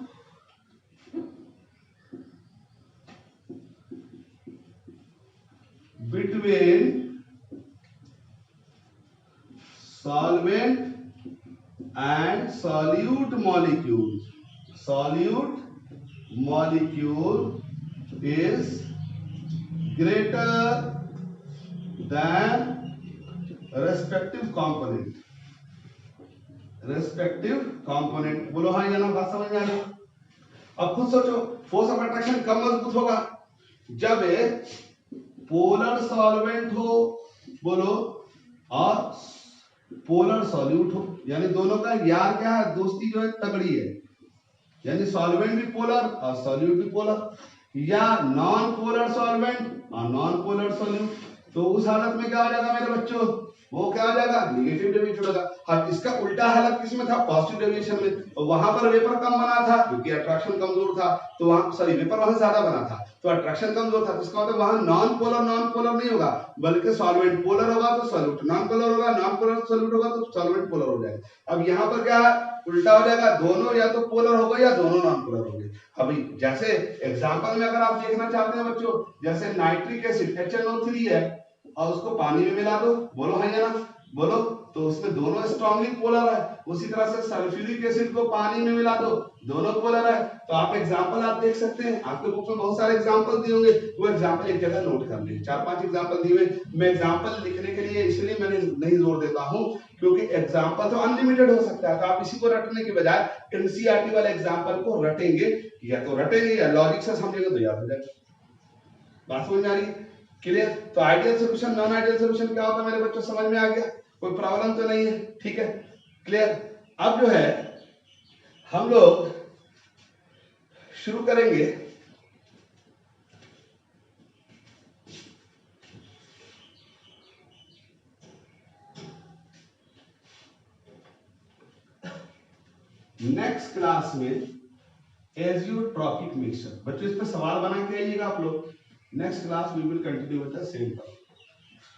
between solvent and solute molecule is greater than respective component, respective component. बोलो हाँ या ना, बात समझ में आ रही? अब खुद सोचो, फोर्स ऑफ अट्रैक्शन कब मजबूत होगा? जब पोलर सॉल्वेंट हो, बोलो, और पोलर सॉल्यूट हो, यानी दोनों का यार क्या है, दोस्ती जो है तगड़ी है, यानी सॉल्वेंट भी पोलर और सॉल्यूट भी पोलर, या नॉन पोलर सॉल्वेंट और नॉन पोलर सॉल्यूट। तो उस हालत में क्या हो जाएगा मेरे बच्चों, वो क्या हो जाएगा, निगेटिव डेविएशन होगा। अब इसका उल्टा हालत किसमें था, पॉजिटिव डेविएशन में। और वहां पर वेपर कम बना था क्योंकि अट्रैक्शन कमजोर था, तो वहां सॉरी वेपर वहां ज्यादा बना था तो अट्रैक्शन कमजोर था, तो इसका मतलब वहां नॉन पोलर नहीं होगा, बल्कि सॉल्वेंट पोलर होगा तो सॉल्यूट नॉन पोलर होगा, नॉन पोलर सॉल्यूट होगा तो सॉल्वेंट पोलर हो जाएगा। अब यहाँ पर क्या है, उल्टा हो जाएगा, दोनों या तो पोलर होगा या दोनों नॉन पोलर होंगे। अभी जैसे एग्जांपल में अगर आप देखना चाहते हैं बच्चों, जैसे नाइट्रिक एसिड HNO3 है और उसको पानी में मिला दो, बोलो हाँ या ना, बोलो, तो उसमें दोनों स्ट्रांगली पोलर है। उसी तरह से सल्फ्यूरिक एसिड को पानी में मिला दो, दोनों पोलर है। तो आप एग्जांपल आप देख सकते हैं, आपके बुक में बहुत सारे एग्जांपल दिए होंगे, वो एग्जांपल एक जगह नोट कर लें, 4-5 एग्जांपल दिए हुए। मैं एग्जांपल लिखने के लिए इसलिए मैंने नहीं जोर देता हूं क्योंकि एग्जांपल तो अनलिमिटेड हो सकता है, तो आप इसी को रटने के बजाय एनसीईआरटी वाले एग्जांपल को रटेंगे, या तो रटेंगे या लॉजिक से समझेंगे तो याद हो जाएगा। बात समझ में आ रही है? क्लियर? तो ideal solution non ideal solution क्या होता है मेरे बच्चों, समझ में आ गया? कोई प्रॉब्लम तो नहीं है? ठीक है, क्लियर? अब जो है हम लोग शुरू करेंगे नेक्स्ट क्लास में एजियोट्रॉपिक मिक्सचर। बच्चों इस पे सवाल बना के आइएगा आप लोग। Next class we will continue with the same topic,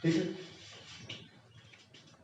ठीक है?